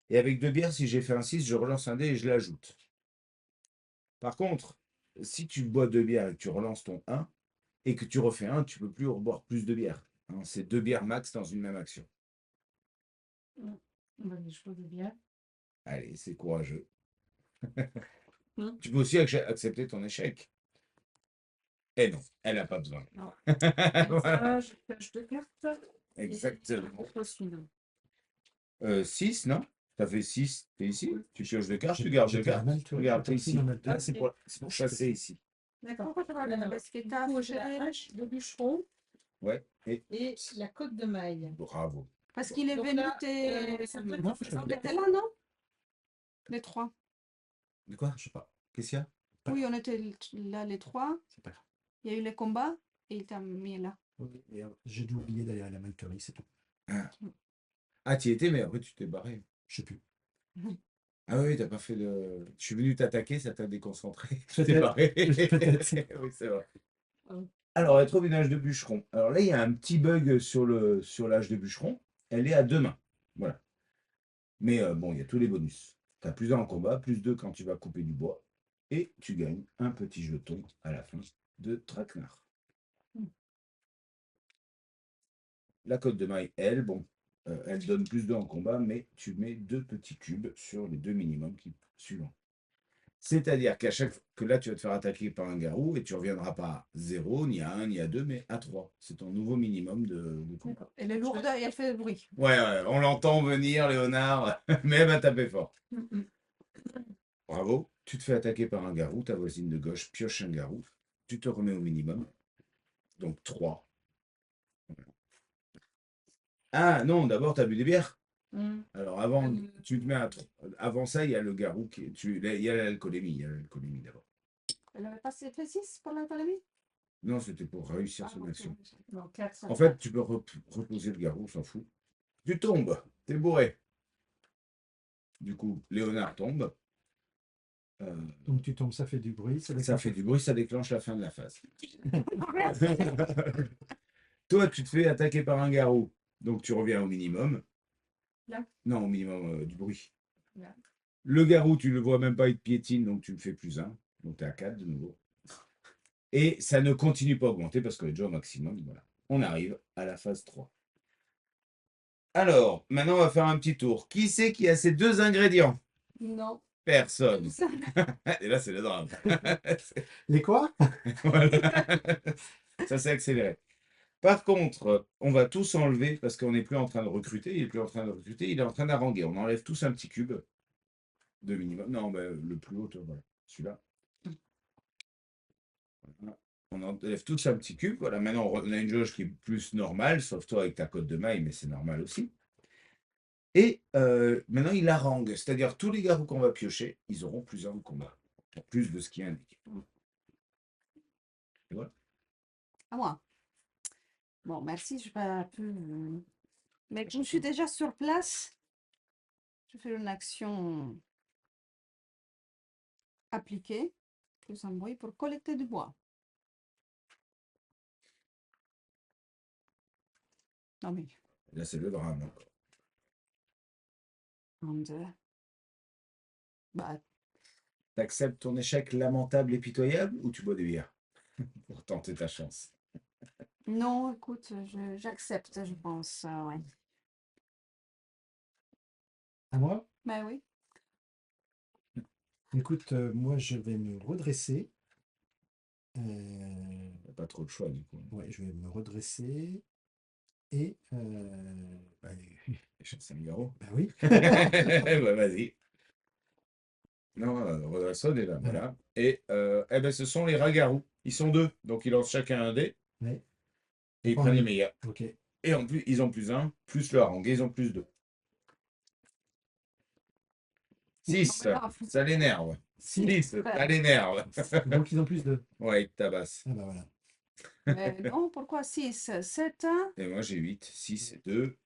Et avec 2 bières, si j'ai fait un 6, je relance un dé et je l'ajoute. Par contre, si tu bois 2 bières et que tu relances ton 1 et que tu refais 1, tu ne peux plus reboire plus de bières. Hein, c'est 2 bières max dans une même action.
On va des choses de bien.
Allez, c'est courageux.
Mm.
Tu peux aussi accepter ton échec. Et non, elle n'a pas besoin.
Non.
Voilà.
Ça, je pioche 2 cartes.
Exactement.
Et celui-là.
6, non? T'as fait 6, t'es ici?
Oui.
Tu pioches 2 cartes,
J'ai-
tu gardes 2
j'étais à
cartes.
Malterie,
Regarde,
j'ai
t'es
pris
ici.
ma Malterie.
Là, c'est pour chasser ici.
D'accord.
Alors, parce que t'as
Alors, j'ai la hache de bûcheron
Ouais, et
et la côte de maille.
bravo.
Parce qu'il est
Donc
venu,
là, ça peut être
Non,
on était là, non? Les 3.
De quoi?
Je sais pas.
Qu'est-ce qu'il y a?
Oui, on était là les 3.
C'est pas grave.
Il y a eu les combats et il t'a mis là.
Oui, et, j'ai dû oublier d'aller à la Malterie, c'est tout.
Ah, tu y étais, mais après tu t'es barré.
Je sais plus.
Ah oui, t'as pas fait de. Je suis venu t'attaquer, ça t'a déconcentré. Tu t'es
Peut-être.
barré.
Peut-être.
Oui, c'est vrai.
Oui.
Alors, elle trouve une hache de bûcheron. Alors là, il y a un petit bug sur l'âge de bûcheron. Elle est à 2 mains. Voilà. Mais bon, il y a tous les bonus. Tu as plus 1 en combat, plus 2 quand tu vas couper du bois. Et tu gagnes un petit jeton à la fin de traquenard. La côte de maille, elle, bon, elle donne plus 2 en combat, mais tu mets 2 petits cubes sur les 2 minimums suivants. C'est-à-dire qu'à chaque fois que là, tu vas te faire attaquer par un garou et tu ne reviendras pas à 0, ni à 1, ni à 2, mais à 3. C'est ton nouveau minimum de combat.
D'accord.
Et les lourdes, elle fait le bruit.
Ouais, on l'entend venir, Léonard, mais elle va taper fort. Bravo. Tu te fais attaquer par un garou, ta voisine de gauche pioche un garou, tu te remets au minimum, donc 3. Ah non, d'abord, tu as bu des bières.
Hmm.
Alors avant,
Euh,
tu te mets à 3. Avant ça, il y a le garou, il y a l'alcoolémie, d'abord.
Elle n'avait pas fait 6 pour l'alcoolémie?
Non, c'était pour réussir
Ah,
son
ok.
action.
Non, 4,
En fait, tu peux reposer le garou, on s'en fout. Tu tombes, t'es bourré. Du coup, Léonard tombe.
Donc tu tombes, ça fait du bruit.
Ça fait du bruit, ça déclenche la fin de la phase. Toi, tu te fais attaquer par un garou, donc tu reviens au minimum.
Là.
Non, au minimum du bruit.
Là.
Le garou, tu le vois même pas, il te piétine, donc tu me fais +1. Donc tu es à 4 de nouveau. Et ça ne continue pas à augmenter parce qu'on est déjà au maximum. Voilà. On arrive à la phase 3. Alors, maintenant, on va faire un petit tour. Qui c'est qui a ces 2 ingrédients?
Non.
Personne. Et là, c'est le drame.
Les quoi?
Voilà. Ça s'est accéléré. Par contre, on va tous enlever parce qu'on n'est plus en train de recruter. Il n'est plus en train de recruter, il est en train d'haranguer. On enlève tous un petit cube de minimum. Non, ben, le plus haut, toi, voilà. Celui-là. Voilà. On enlève tous un petit cube. Voilà, maintenant, on a une jauge qui est plus normale, sauf toi avec ta cote de maille, mais c'est normal aussi. Et maintenant, il harangue. C'est-à-dire, tous les garous qu'on va piocher, ils auront plus un de combat. En plus de ce qui est indiqué. Et voilà.
À moi. Bon, merci, je vais un peu. Mais je suis déjà sur place. Je fais une action appliquée, plus un bruit pour collecter du bois. Non mais,
Là, c'est le drame. Hein.
un, deux. Bah,
T'acceptes ton échec lamentable et pitoyable ou tu bois des bières pour tenter ta chance?
non, écoute, j'accepte, je pense. Ouais.
À moi?
Bah oui.
Écoute, moi je vais me redresser.
T'as pas trop de choix du coup.
Ouais, je vais me redresser. Et bah,
Chance un garrot.
bah oui.
Bah, vas-y. Non, redresse-toi est là,
Voilà.
voilà. Et eh ben, ce sont les rats-garous. Ils sont 2, donc ils lancent chacun un dé
Ouais.
et ils
Prends
prennent les
le-
meilleurs.
Ok.
Et en plus, ils ont +1, plus le harangue, ils ont +2. 6,
Non, mais là,
ça l'énerve. 6, ça
Ouais.
l'énerve.
Donc ils ont plus de.
Ouais, ils te tabassent.
Ah bah voilà.
Mais non, pourquoi 6? 7?
Et moi, j'ai 8, 6 et 2,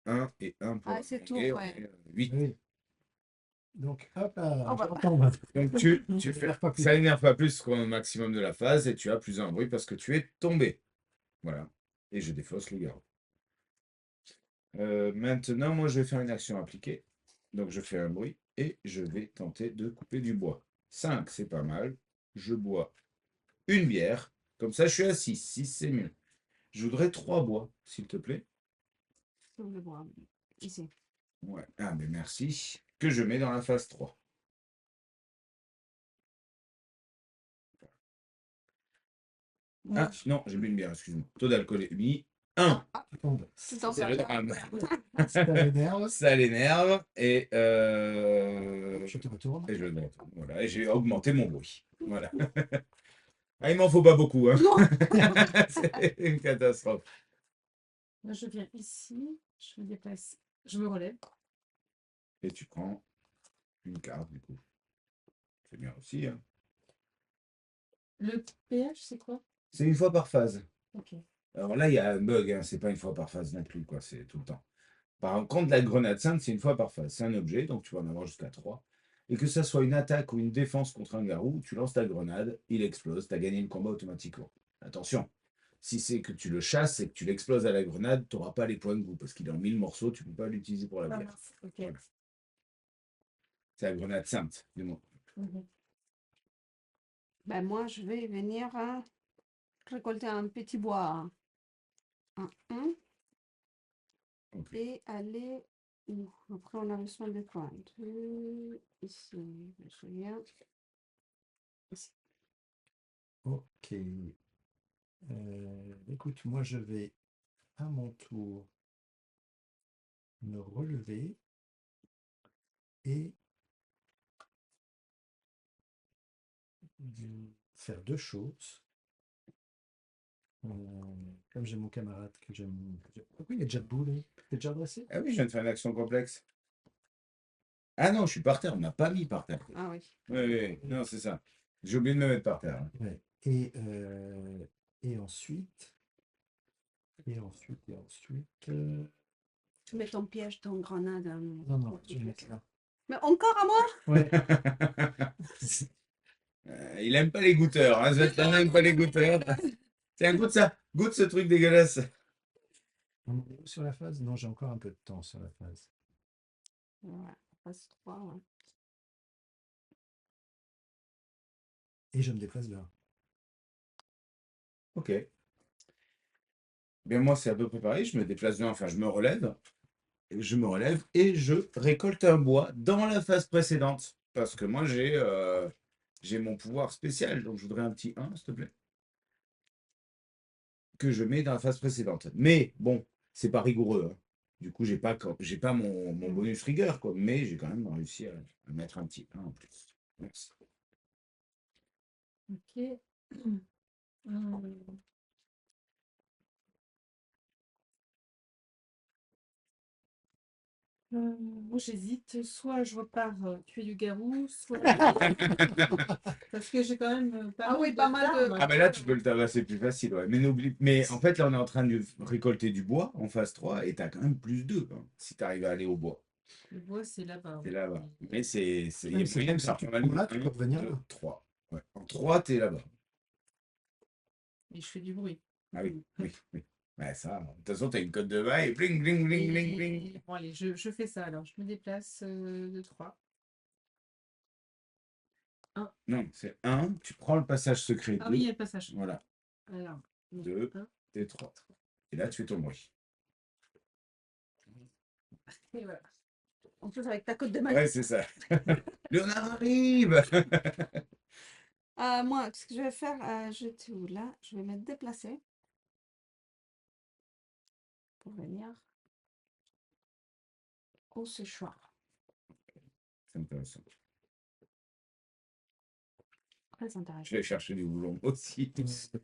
1 et 1 pour
Ah, c'est tout,
haranguer, on
ouais.
est, 8.
Oui. Donc hop là,
Oh,
je
bah,
retombe.
Donc tu
Ça
fais,
m'énerve pas plus.
ça n'énerve pas plus qu'au maximum de la phase et tu as +1 bruit parce que tu es tombé. Voilà. Et je défausse le garrot. Maintenant, moi, je vais faire une action appliquée. Donc, je fais un bruit et je vais tenter de couper du bois. 5, c'est pas mal. Je bois une bière. Comme ça, je suis à 6. 6, c'est mieux. Je voudrais 3 bois, s'il te plaît.
je le vois. Ici.
Ouais. Ah, mais merci. Que je mets dans la phase 3.
Moi,
Ah, non, j'ai bu une bière, excuse-moi. Taux d'alcoolémie, 1.
Tu tombes.
c'est en
C'est le
fait.
drame.
Ça m'énerve.
Ça l'énerve et
Je te retourne.
et je le monte. Voilà, et j'ai augmenté mon bruit. Voilà. Ah, il m'en faut pas beaucoup, hein.
Non.
C'est une catastrophe.
Là, je viens ici, je me déplace, je me relève.
Et tu prends une carte, du coup. C'est bien aussi, hein.
Le pH, c'est quoi?
C'est une fois par phase.
Ok.
Alors là, il y a un bug, hein. C'est pas une fois par phase non plus, quoi. C'est tout le temps. Par contre, la grenade sainte, c'est une fois par phase. C'est un objet, donc tu vas en avoir jusqu'à 3. Et que ça soit une attaque ou une défense contre un garou, tu lances ta grenade, il explose, tu as gagné le combat automatiquement. Attention, si c'est que tu le chasses et que tu l'exploses à la grenade, tu n'auras pas les points de goût, parce qu'il est en 1000 morceaux, tu ne peux pas l'utiliser pour la
Ah,
bière.
mince, ok.
Voilà. C'est la grenade sainte, du moins.
Mhm.
Ben, moi, je vais venir récolter un petit bois. Un.
Ok.
Et aller où? Après, on a besoin de quoi? Ici, je me souviens. Ici.
Ok. Écoute, moi je vais à mon tour me relever et faire deux choses. Comme j'ai mon camarade que j'aime. Pourquoi il est déjà debout, lui? T'es déjà dressé?
Ah oui, je viens de faire une action complexe. Ah non, je suis par terre, on m'a pas mis par terre.
Ah oui.
Oui, oui, oui. Non, c'est ça. J'ai oublié de me mettre par terre. Hein.
Ouais. Et ensuite.
Tu mets ton piège, ton grenade.
Non, non, je vais mettre là.
Mais encore à moi?
Ouais.
Il aime pas les goûteurs, hein. Svetlana n'aime pas les goûteurs. Tiens, goûte ça. Goûte ce truc dégueulasse.
On est où sur la phase? Non, j'ai encore un peu de temps sur la phase.
Ouais, phase 3, ouais.
Et je me déplace de 1.
Ok. Bien, moi, c'est à peu près pareil. Je me déplace de 1, enfin, je me relève. Je me relève et je récolte un bois dans la phase précédente. Parce que moi, j'ai mon pouvoir spécial. Donc, je voudrais un petit 1, s'il te plaît. Que je mets dans la phase précédente. Mais bon, c'est pas rigoureux. Hein. Du coup, j'ai pas mon bonus rigueur, quoi. Mais j'ai quand même réussi à mettre un petit 1 en plus. Merci.
Ok. Moi, j'hésite. Soit je repars tuer du garou, soit. Parce que j'ai quand même pas
Ah oui,
mal
pas mal de-
d'armes.
Ah, mais là, tu peux le tabasser plus facile, ouais. Mais n'oublie. Mais en fait, là, on est en train de récolter du bois en phase 3 et tu as quand même plus 2 hein, si tu arrives à aller au bois.
Le bois, c'est là-bas.
C'est là-bas.
Et-
Mais il y
mais
a
c'est
moyen
pas
de faire
grave,
pas mal
tu
de
prends là, tu peux revenir là.
3. Ouais. En 3, tu es là-bas.
Et je fais du bruit.
Ah oui, oui, oui. Ouais, ça, de toute façon, tu as une cote de maille et bling, bling, bling, bling, bling.
Bon, allez, je fais ça alors. Je me déplace de 3.
Non, c'est 1, tu prends le passage secret 2.
Ah oui, il y a le passage.
Voilà,
Alors,
2
1.
et 3. Et là, tu fais ton bruit.
Et voilà.
En plus, avec ta côte de maille.
Ouais, c'est ça. Léonard arrive.
Moi, ce que je vais faire, j'étais où là? Je vais me déplacer pour venir au séchoir.
C'est intéressant.
Très intéressant.
Je vais chercher du boulon aussi.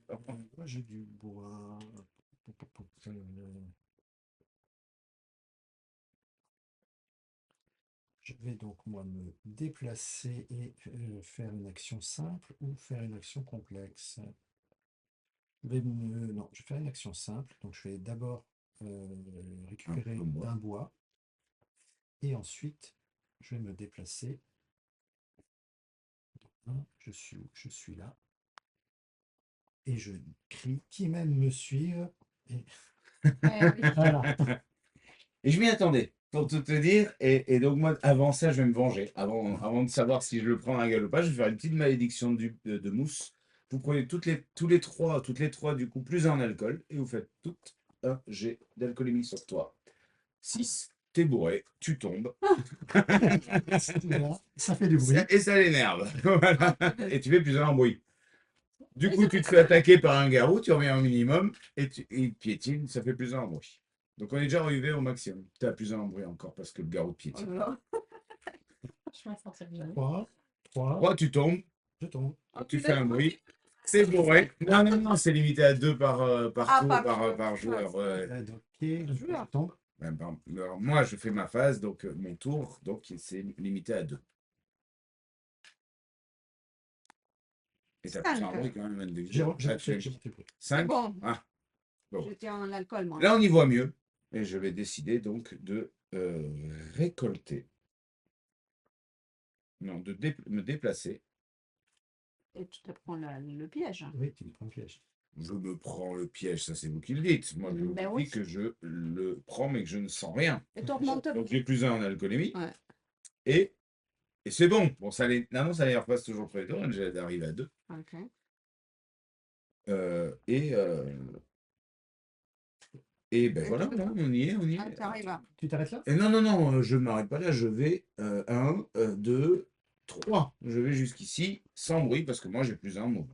Moi, j'ai du bois. Je vais donc, moi, me déplacer et faire une action simple ou faire une action complexe. Non, je vais faire une action simple. Donc, je vais d'abord récupérer
Un bois.
un bois. Et ensuite, je vais me déplacer. Je suis où? Je suis là. Et je crie qui m'aime me suivre. Et voilà.
Et je m'y attendais, pour tout te dire. Et donc, moi, avant ça, je vais me venger. Avant de savoir si je le prends dans la gueule ou pas, je vais faire une petite malédiction de mousse. Vous prenez toutes les trois, du coup, plus un alcool. Et vous faites toutes un jet d'alcoolémie sur toi. 6, t'es bourré, tu tombes.
Voilà. Ça fait du bruit.
Et ça l'énerve. Voilà. Et tu fais plus un bruit. Du coup, tu te fais attaquer par un garou, tu reviens au minimum et il te piétine, ça fait plus un bruit. Donc on est déjà arrivé au maximum. Tu as plus un bruit encore parce que le garou te
Oh
piétine.
là là.
Je vais m'en sortir bien.
3,
3, tu tombes,
je tombe.
Oh,
tu
tu
fais
l'as
un
compris?
bruit. C'est bourré. Non, non, non, c'est limité à 2 par
Ah,
tour,
par
par joueur.
ouais.
Ouais.
Donc, je tombe.
Alors, moi, je fais ma phase, donc mon tour, donc c'est limité à 2. Et ça plus un bruit quand même, de
J'ai
Ah, tu fais
j'ai fait le bruit.
5.
Bon.
Ah, bon.
Je tiens l'alcool, moi.
Là, on y voit mieux. Et je vais décider donc de récolter. Non, me déplacer.
Et tu te prends le piège.
Oui, tu me prends le piège.
Je me prends le piège, ça c'est vous qui le dites. Moi, je vous
Ben
dis
oui.
que je le prends, mais que je ne sens rien.
Et tu remontes.
Donc j'ai plus 1 en alcoolémie.
Ouais.
Et c'est bon. Bon, ça non, ça les repasse toujours près de toi. J'ai d'arriver à 2.
Ok.
Et ben
Et
voilà,
tu-
là, on y est, on y
Ah,
est.
t'arrives à.
Tu t'arrêtes là?
Et non, non, non, je ne m'arrête pas là. Je vais 1, 2, 3. Je vais jusqu'ici sans bruit parce que moi j'ai plus 1 mot.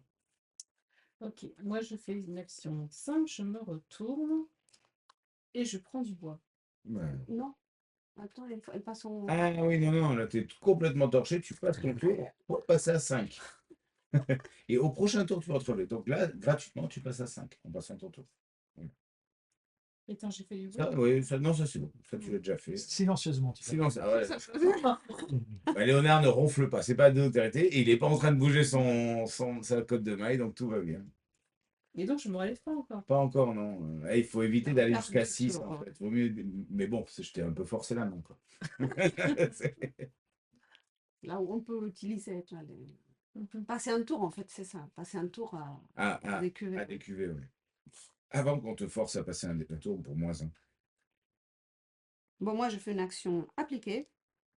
Ok, moi je fais une action simple, je me retourne et je prends du bois.
Ouais.
Non. Attends, elle passe au.
Ah oui, non, non, là, tu es complètement torché, tu passes ton tour pour passer à 5. Et au prochain tour, tu vas te relever. Donc là, gratuitement, tu passes à 5 en passant ton tour.
Attends, j'ai fait du
Ça,
bruit.
oui, ça, non, ça c'est bon. Ça, tu l'as déjà fait.
Silencieusement, tu
Silence. Ah ouais.
Ah,
Bah, Léonard ne ronfle pas, c'est pas d'autorité. Et il n'est pas en train de bouger sa cote de maille, donc tout va bien.
Et donc, je me relève pas encore.
Pas encore, non. Il faut éviter
Non,
d'aller
regarde,
jusqu'à
c'est
6
toujours,
en fait. Vaut mieux... Mais bon, je t'ai un peu forcé la main, quoi. C'est-
Là où on peut utiliser, tu vois,
Mhm.
passer un tour, en fait, c'est ça. Passer un tour
Ah,
à des cuvées.
à des cuvées, oui. Avant qu'on te force à passer un tour pour moins 1.
Bon, moi, je fais une action appliquée,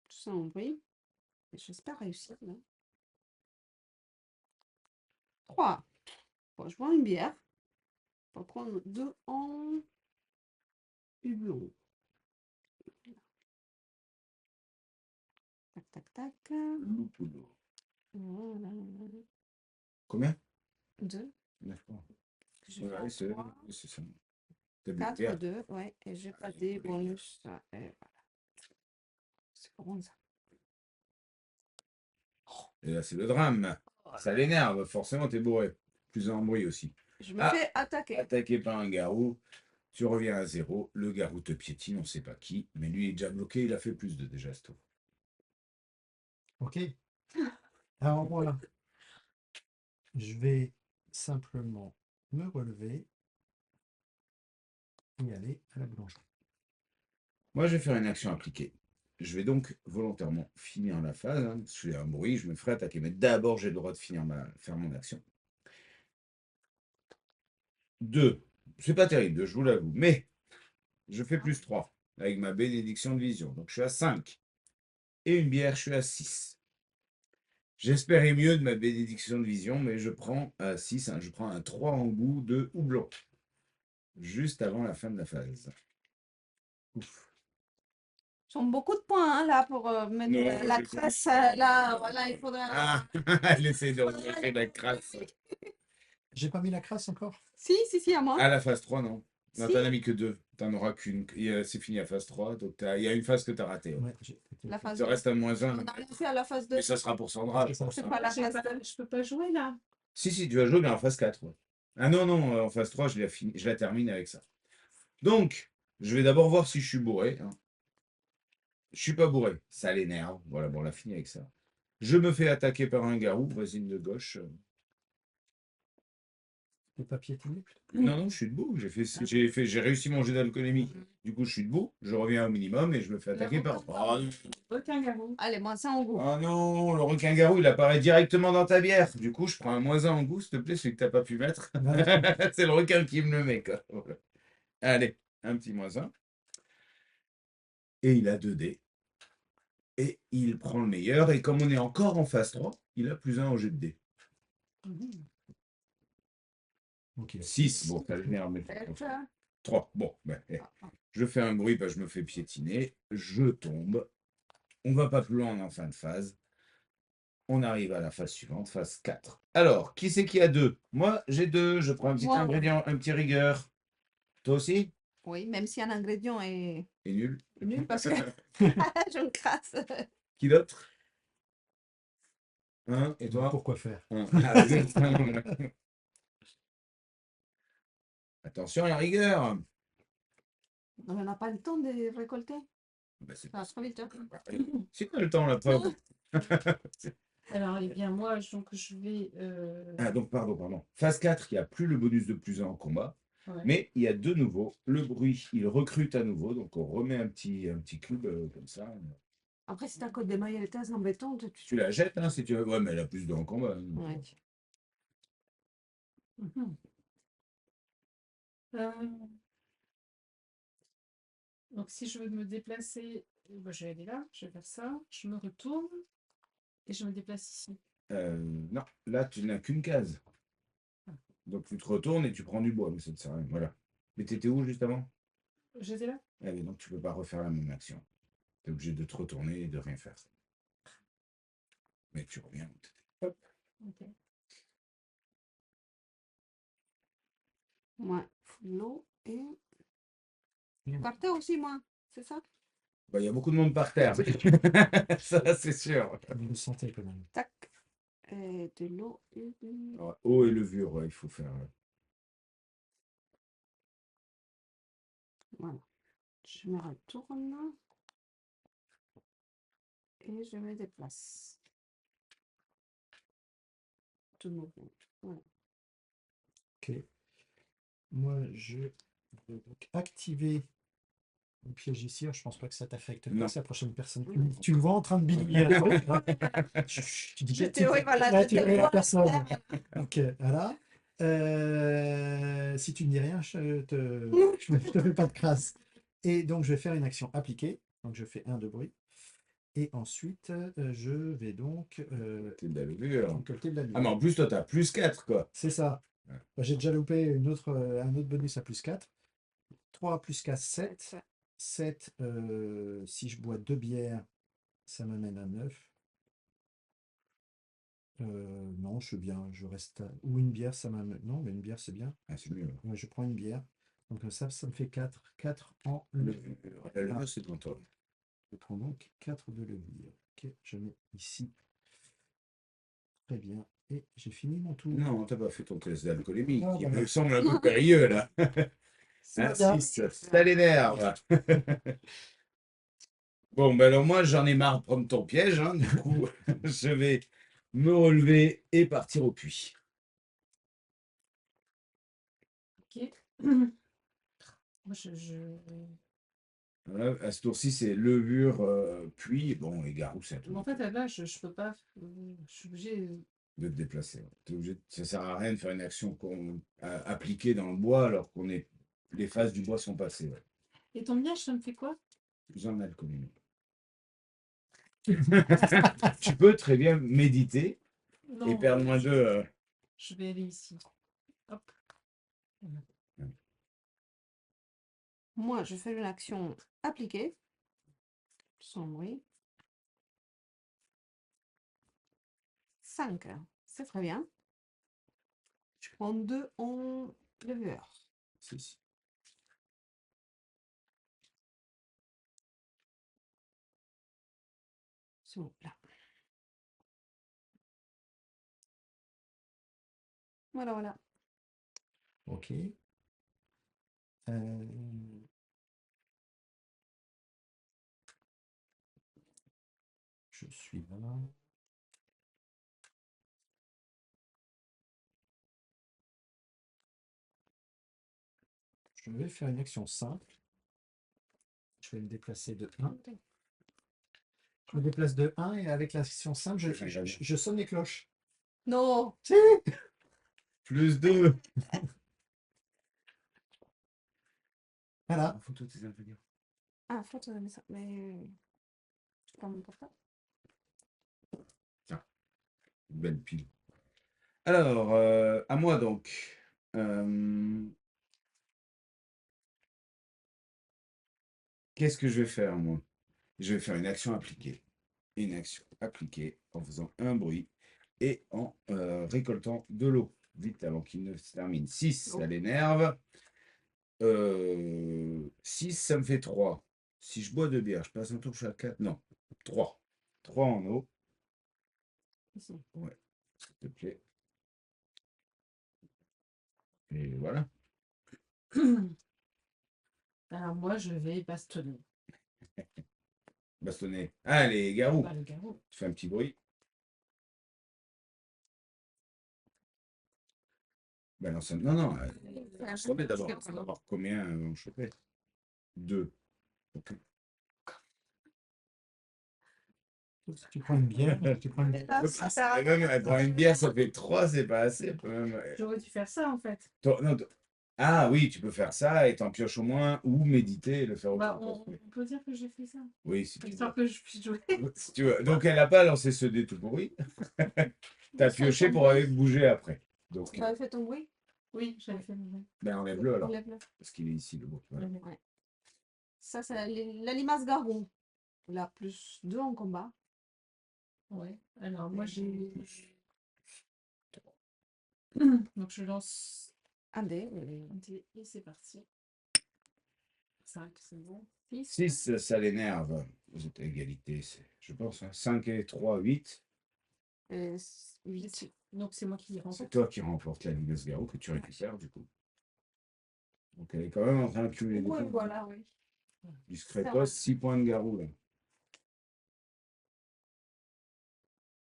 tout ça en bruit. Et j'espère réussir, là. 3. Bon, je prends une bière. On va prendre 2 en houblon. Tac, tac, tac. Voilà.
Combien?
2.
D'accord.
Je fais
Ouais,
un
c'est
3.
c'est ça. T'as bu une
4,
bière.
2. Ouais, et j'ai pas
c'est
des
cool.
bonus. Et voilà. C'est bon, ça.
Et là, c'est le drame. Ça l'énerve, forcément, t'es bourré. Plus en bruit aussi.
Je me
Ah.
fais attaquer.
Attaqué par un garou, tu reviens à 0. Le garou te piétine, on ne sait pas qui, mais lui il est déjà bloqué, il a fait plus de déjà ce tour.
Ok. Alors voilà. Je vais simplement me relever et aller à la boulangerie.
Moi, je vais faire une action appliquée. Je vais donc volontairement finir la phase. Hein. Si j'ai un bruit, je me ferai attaquer. Mais d'abord, j'ai le droit de faire mon action. 2. C'est pas terrible, je vous l'avoue. Mais je fais plus 3 avec ma bénédiction de vision. Donc je suis à 5. Et une bière, je suis à 6. J'espérais mieux de ma bénédiction de vision, mais je prends à 6. Hein, je prends un 3 en goût de houblon. Juste avant la fin de la phase. Ouf.
Ce sont beaucoup de points hein, là pour mettre
Non,
la
j'ai
crasse. Là, voilà, il faudra.
Ah, elle essaie de remonter la crasse.
J'ai pas mis la crasse encore.
Si, à moi.
À la phase 3, non. Non,
Si.
t'en as mis que 2. T'en auras qu'une. C'est fini à phase 3. Donc il y a une phase que t'as ratée. Ouais.
Ouais,
La
Il
phase
te
2.
reste un moins
On
1.
a laissé à la phase 2.
Mais ça sera pour Sandra, je
C'est ça.
pense.
C'est
Hein.
pas la
J'ai
phase
pas-
2.
Je peux pas jouer là.
Si, tu vas jouer, mais en phase 4. Ouais. Ah non, en phase 3, je la termine avec ça. Donc, je vais d'abord voir si je suis bourré. Hein. Je suis pas bourré. Ça l'énerve. Voilà, bon, on l'a fini avec ça. Je me fais attaquer par un garou, voisine de gauche.
T'es pas piétiné?
Non, je suis debout. J'ai réussi mon jet d'alcoolémie. Du coup, je suis debout. Je reviens au minimum et je me fais attaquer par. Oh non.
Aucun garou.
Allez, moi, ça en goût.
Oh non, le requin-garou, il apparaît directement dans ta bière. Du coup, je prends un moins 1 en goût, s'il te plaît, celui que t'as pas pu mettre. C'est le requin qui me le met, quoi. Voilà. Allez, un petit moins 1. Et il a 2 dés. Et il prend le meilleur. Et comme on est encore en phase 3, il a plus 1 au jet de dés.
Donc, il a
6, bon, ça l'énerve, mais 3. Bon, je fais un bruit, je me fais piétiner. Je tombe. On va pas plus loin, on est en fin de phase. On arrive à la phase suivante, phase 4. Alors, qui c'est qui a 2? Moi, j'ai 2. Je prends un petit
Moi.
ingrédient, un petit rigueur. Toi aussi?
Oui, même si un ingrédient est
Et nul.
nul parce que je me crasse.
Qui d'autre? Hein? Et toi?
Pourquoi faire?
Un. Ah, oui. Attention à la rigueur.
On n'a pas le temps de récolter.
C'est
Ça va trop vite. Hein.
Si t'as le temps, la preuve.
Alors, eh bien, moi, donc, je vais.
Ah, donc, pardon. Phase 4, il n'y a plus le bonus de plus 1 en combat.
Ouais.
Mais il y a de nouveau le bruit. Il recrute à nouveau. Donc, on remet un petit cube comme ça.
Après, si ta côte des mailles elle est assez embêtante,
Tu la jettes, hein, si tu veux. Ouais, mais elle a plus de en combat. Hein.
Ouais.
Mhm. Euh, Donc, si je veux me déplacer, je vais aller là, je vais faire ça, je me retourne et je me déplace ici.
Non, là, tu n'as qu'une case. Donc, tu te retournes et tu prends du bois, mais ça ne sert à rien. Voilà. Mais t'étais où juste avant?
J'étais là?
Ah oui, donc tu peux pas refaire la même action. Tu es obligé de te retourner et de rien faire. Mais tu reviens. Hop.
Ok.
Ouais, l'eau et. Par terre aussi, moi, c'est ça?
Bah, il y a beaucoup de monde par terre. Ça, c'est sûr.
Vous le sentez quand même.
Tac. Et de l'eau et du...
Alors, eau et levure, ouais, il faut faire.
Voilà. Je me retourne. Et je me déplace. De nouveau. Voilà.
Ok. Moi, je vais donc activer le piège ici. Alors, je pense pas que ça t'affecte pas.
Non.
C'est la prochaine personne.
Non.
Tu me vois en train de bidouiller un truc. Chut, tu dis
J'étais, oui, voilà,
là,
j'étais
tu dis à
voir
personne.
faire.
Ok, voilà. Si tu ne dis rien, je te fais pas de crasse. Et donc, je vais faire une action appliquée. Donc, je fais un de bruit. Et ensuite, je vais donc
C'est de la levure.
récolter de la
Ah, mais en plus, toi, t'as plus 4, quoi.
C'est ça.
Ouais.
Bah, j'ai déjà loupé un autre bonus à plus 4. 3 plus 4, 7. 7, si je bois 2 bières, ça m'amène à 9. Non, je suis bien, je reste à... Ou une bière, ça m'amène... Non, mais une bière, c'est bien.
Ah, c'est mieux.
Ouais, je prends une bière. Donc ça me fait 4. 4 en
Levure.
levure.
La levure, c'est pour toi.
Je prends donc 4 de levure. Ok, je mets ici. Très bien. Et j'ai fini mon tour.
Non, t'as pas fait ton test d'alcoolémie,
Ah,
qui
bah,
me semble un peu périlleux, là.
Ça
Hein,
va.
6, ça l'énerve. Bon, ben alors moi, j'en ai marre de prendre ton piège, hein, du coup, je vais me relever et partir au puits.
Ok. Moi,
Voilà, à ce tour-ci, c'est levure, puits, bon, et garou, c'est à
Mais en
toi
fait, là, je peux pas. Je suis obligée.
de te déplacer. Ça sert à rien de faire une action appliquée dans le bois alors qu'on est les phases du bois sont passées. Ouais.
Et ton miège, ça me fait quoi?
Plus en alcoolémie. Tu peux très bien méditer et
Non,
perdre moins de.
je vais aller ici. Hop.
Moi, je fais une action appliquée. Sans bruit. 5. C'est très bien. Je prends 2 en levure.
Si.
C'est bon, là. Voilà, voilà.
Ok. Je suis là. Je vais faire une action simple. Je vais me déplacer de 1. Je me déplace de 1 et avec l'action simple, je sonne les cloches.
Non.
Si.
Plus 2.
Voilà.
Photo tes ingrédients.
Ah, faut te donner ça. Mais. Je prends mon portable.
Belle pile. Alors, à moi donc. Qu'est-ce que je vais faire, moi? Je vais faire une action appliquée. Une action appliquée en faisant un bruit et en récoltant de l'eau. Vite avant qu'il ne se termine. 6, ça l'énerve. 6, ça me fait 3. Si je bois 2 bières, je passe un tour, je suis à 4. Non, 3. 3 en eau.
Ici.
Ouais, s'il te plaît. Et voilà.
Alors, moi, je vais bastonner.
Bastonner. Ah, les garous.
Bah, le garrot.
Tu fais un petit bruit. Ben non, non. Choper d'abord. On va voir combien on choper. 2. Ok.
Tu prends une bière. Tu prends une bière.
Et même, elle prend une bière, ça fait 3, c'est pas assez. Elle peut même,
J'aurais dû faire ça, en fait.
Non, ah oui, tu peux faire ça et t'en pioches au moins, ou méditer et le faire
Bah,
autrement.
on peut dire que j'ai fait ça.
Oui, si tu veux.
Histoire que je puisse jouer.
Si tu veux. Donc elle n'a pas lancé ce dé tout pourri. T'as pioché pour aller bouger après. Donc,
Tu avais fait ton bruit?
Oui, j'avais fait le bruit.
ben enlève-le alors.
Enlève-le.
Parce qu'il est ici le mot. Voilà.
Ouais. Ça, c'est la limace garou. La plus 2 en combat.
Ouais. Alors, moi, j'ai. Donc, je lance
Un dé.
un dé et c'est parti. 5, c'est bon.
6, ça l'énerve. Vous êtes à égalité, je pense. 5 et 3, 8.
8.
Donc c'est moi qui
C'est
remporte.
toi qui remporte la Ligue des Garou que tu récupères du coup. Donc elle est quand même en train d'accumuler des
Oui,
points.
voilà, oui.
Discretos, 6 points de Garou là.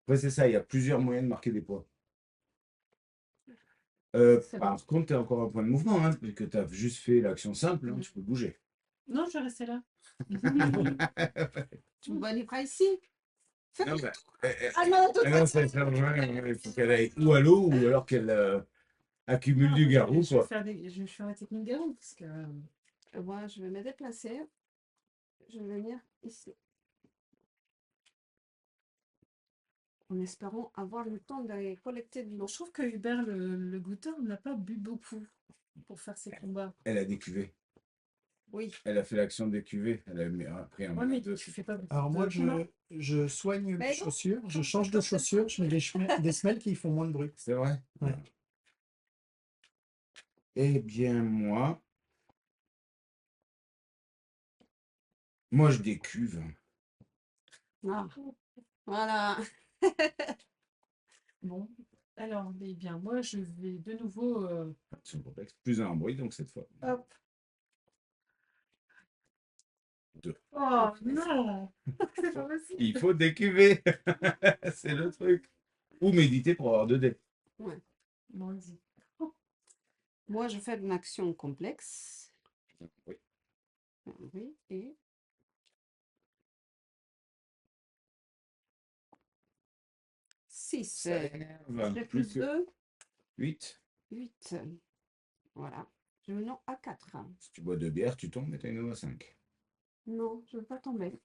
Après c'est ça, il y a plusieurs moyens de marquer des points.
C'est
Par contre, tu as encore un point de mouvement, hein, vu que tu as juste fait l'action simple, hein, tu peux bouger.
Non, je vais rester là.
Tu me vois les bras ici? Fais
Non,
le
bah,
tour.
eh,
Ah non,
ah non, ça sert à rien, il faut qu'elle aille ou à l'eau ou alors qu'elle accumule
Non,
du
je
garou.
vais
Quoi.
faire la technique garou parce que
Moi, je vais me déplacer. Je vais venir ici. En espérant avoir le temps d'aller collecter de l'eau.
je trouve que Hubert, le goûteur, n'a pas bu beaucoup pour faire ses combats.
Elle a des cuvées.
Oui.
Elle a fait l'action des cuvées. Elle a pris un
Ouais, mais
deux.
tu fais pas beaucoup
Alors moi,
de combats.
je soigne
Mais
mes
non,
chaussures, je
comme
change
ça,
de
comme ça,
chaussures, je mets des semelles qui font moins de bruit.
C'est vrai?
Ouais.
Eh bien, moi, je décuve.
Ah, voilà.
Bon, alors, eh bien, moi, je vais de nouveau.
Action complexe. Plus un bruit, donc cette fois.
Hop.
2.
Oh non, c'est pas possible.
Il faut décuver. C'est le truc. Ou méditer pour avoir 2 dés.
Bon, vas-y.
Moi, je fais une action complexe.
Oui.
Oui, et 6.
Ça énerve.
J'ai plus 2,
8.
8. Voilà. Je me à 4.
Si tu bois 2 bières, tu tombes et tu as une eau à 5.
Non, je ne veux pas tomber.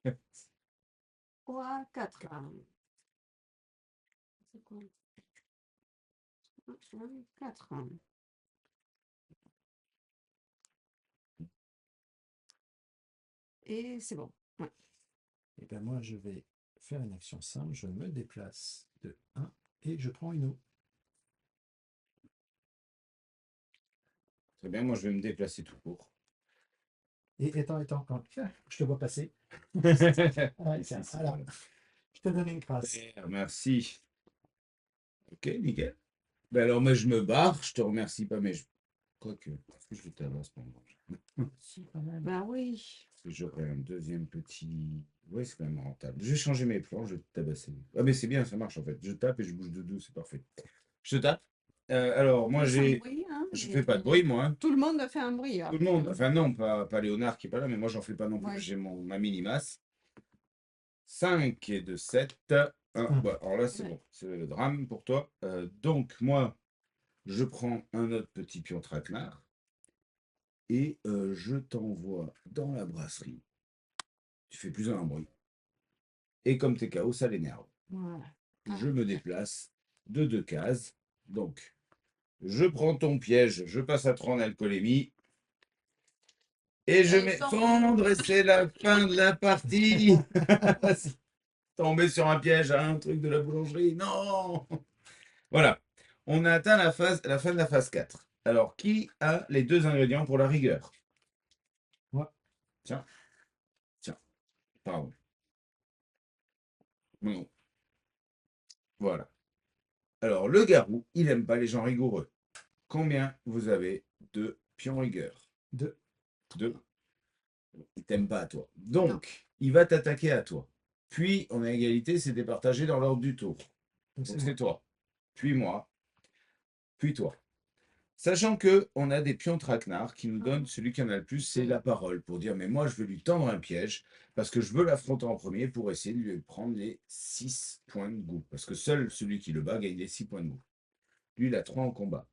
Au à 4. C'est quoi? 4. Et c'est bon. Ouais.
Et bien moi, je vais faire une action simple, je me déplace de 1 et je prends une eau.
Très bien, moi je vais me déplacer tout court.
Et attends, quand je te vois passer. Ah, tiens, voilà. Je te donne une grâce.
Merci. Ok, nickel. Ben alors moi je me barre, je te remercie pas, mais quoique, est-ce que je te tabasse pendant
Si, quand même.
Ben oui.
Parce que j'aurai un deuxième petit. Oui, c'est quand même rentable. Je vais changer mes plans, je vais te tabasser. Ah mais c'est bien, ça marche en fait. Je tape et je bouge de dos, c'est parfait. Je te tape. Alors moi
Sans
j'ai.
bruit, hein,
Je
mais
fais pas de bruit moi. Hein.
Tout le monde a fait un bruit.
Tout le monde. Enfin non, pas Léonard qui est pas là, mais moi j'en fais pas non plus.
Ouais.
J'ai ma mini-masse. 5 et de 7. Bah, alors là c'est
Ouais.
bon, c'est le drame pour toi. Donc moi, je prends un autre petit pion traquenard et je t'envoie dans la brasserie. Tu fais plus un bruit. Et comme t'es KO, ça l'énerve.
Voilà.
Je me déplace de 2 cases. Donc, je prends ton piège, je passe à 3 en alcoolémie. Et je mets fendre, et c'est la fin de la partie. Tomber sur un piège à un truc de la boulangerie. Non. Voilà. On a atteint la fin de la phase 4. Alors, qui a les 2 ingrédients pour la rigueur?
Moi.
Tiens. Pardon. Non. Voilà. Alors, le garou, il n'aime pas les gens rigoureux. Combien vous avez de pions rigueur?
2.
2. Il t'aime pas à toi. Donc, il va t'attaquer à toi. Puis, on a égalité, c'est départagé dans l'ordre du tour. Donc, c'est toi. Puis moi. Puis toi. Sachant que on a des pions traquenards qui nous donnent celui qui en a le plus, c'est la parole, pour dire mais moi je vais lui tendre un piège parce que je veux l'affronter en premier pour essayer de lui prendre les 6 points de goût. Parce que seul celui qui le bat gagne les 6 points de goût. Lui, il a 3 en combat.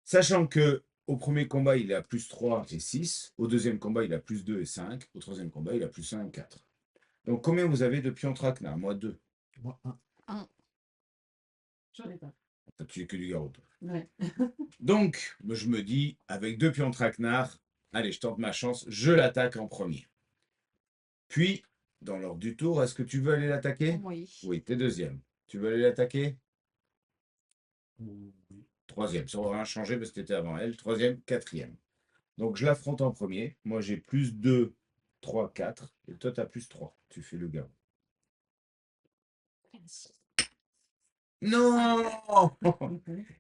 Sachant que au premier combat, il a plus 3 et 6. Au deuxième combat, il a plus 2 et 5. Au troisième combat, il a plus 1 et 4. Donc combien vous avez de pions traquenards? Moi, 2.
Moi, 1.
J'en ai pas.
T'as tué que du garrot.
Ouais.
Donc, je me dis, avec 2 pions traquenards, allez, je tente ma chance, je l'attaque en premier. Puis, dans l'ordre du tour, est-ce que tu veux aller l'attaquer?
Oui.
Oui, t'es deuxième. Tu veux aller l'attaquer?
Oui.
Troisième, ça aura rien changé parce que t'étais avant elle. Troisième, quatrième. Donc, je l'affronte en premier. Moi, j'ai plus 2, 3, 4. Et toi, t'as plus 3. Tu fais le garrot. Non!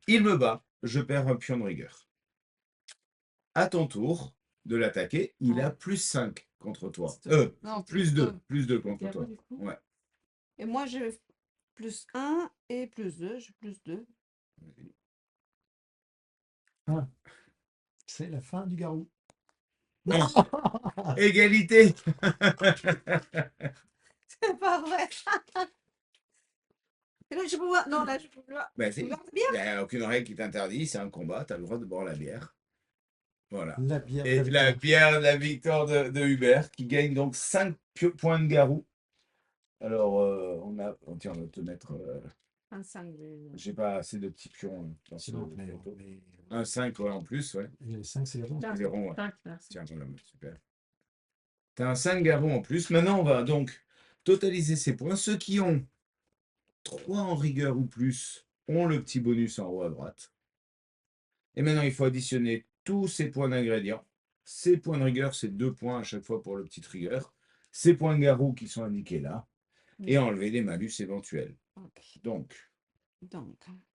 Il me bat. Je perds un pion de rigueur. À ton tour de l'attaquer, il a plus 5 contre toi.
Non,
Plus 2.
deux.
Plus 2 contre
Garou,
toi.
du coup.
Ouais.
Et moi, j'ai plus 1 et plus 2. J'ai plus 2.
C'est la fin du garou.
Non. Égalité.
C'est pas vrai. Et là, je peux voir. Non, là, je peux voir.
Ben,
Je peux
si.
boire de bière.
Il n'y a aucune règle qui t'interdit, c'est un combat, tu as le droit de boire la bière. Voilà.
La bière.
Et la bière, la victoire de Hubert, qui gagne donc 5 points de garou. Alors, tiens, on va te mettre.
25.
J'ai pas assez de petits pions dans
C'est
ce
bon,
plateau.
mais
Un 5 ouais, en plus, ouais.
les 5, c'est les ronds.
Là,
Les ronds, ouais.
cinq, là,
Tiens, voilà, super. Tu as un 5 garou en plus. Maintenant, on va donc totaliser ces points. Ceux qui ont 3 en rigueur ou plus ont le petit bonus en haut à droite. Et maintenant, il faut additionner tous ces points d'ingrédients. Ces points de rigueur, c'est 2 points à chaque fois pour le petit rigueur. Ces points de garou qui sont indiqués là. Et enlever les malus éventuels.
Ok.
Donc,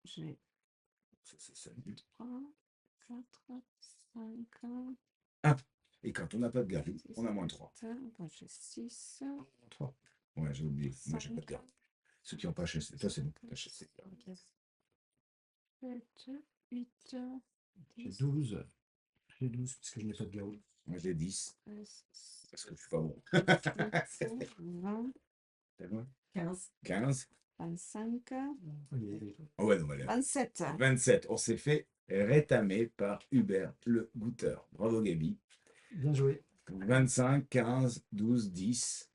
J'ai
ça, c'est ça.
3, 4, 5.
Et quand on n'a pas de garou, on a moins 3.
Moi, j'ai 6.
3.
Ouais, j'ai oublié. Moi, j'ai pas de garou. Ceux qui n'ont pas acheté. Toi, c'est bon. T'as acheté.
7, 8,
J'ai 12. J'ai 12 parce que je n'ai pas de garou.
Moi, j'ai 10.
13,
Parce que je suis pas bon.
20,
T'as quoi
15.
15.
25,
Oh ouais, non, allez.
27.
27. On s'est fait rétamer par Hubert, le goûteur. Bravo, Gabi.
Bien joué.
25, 15, 12, 10.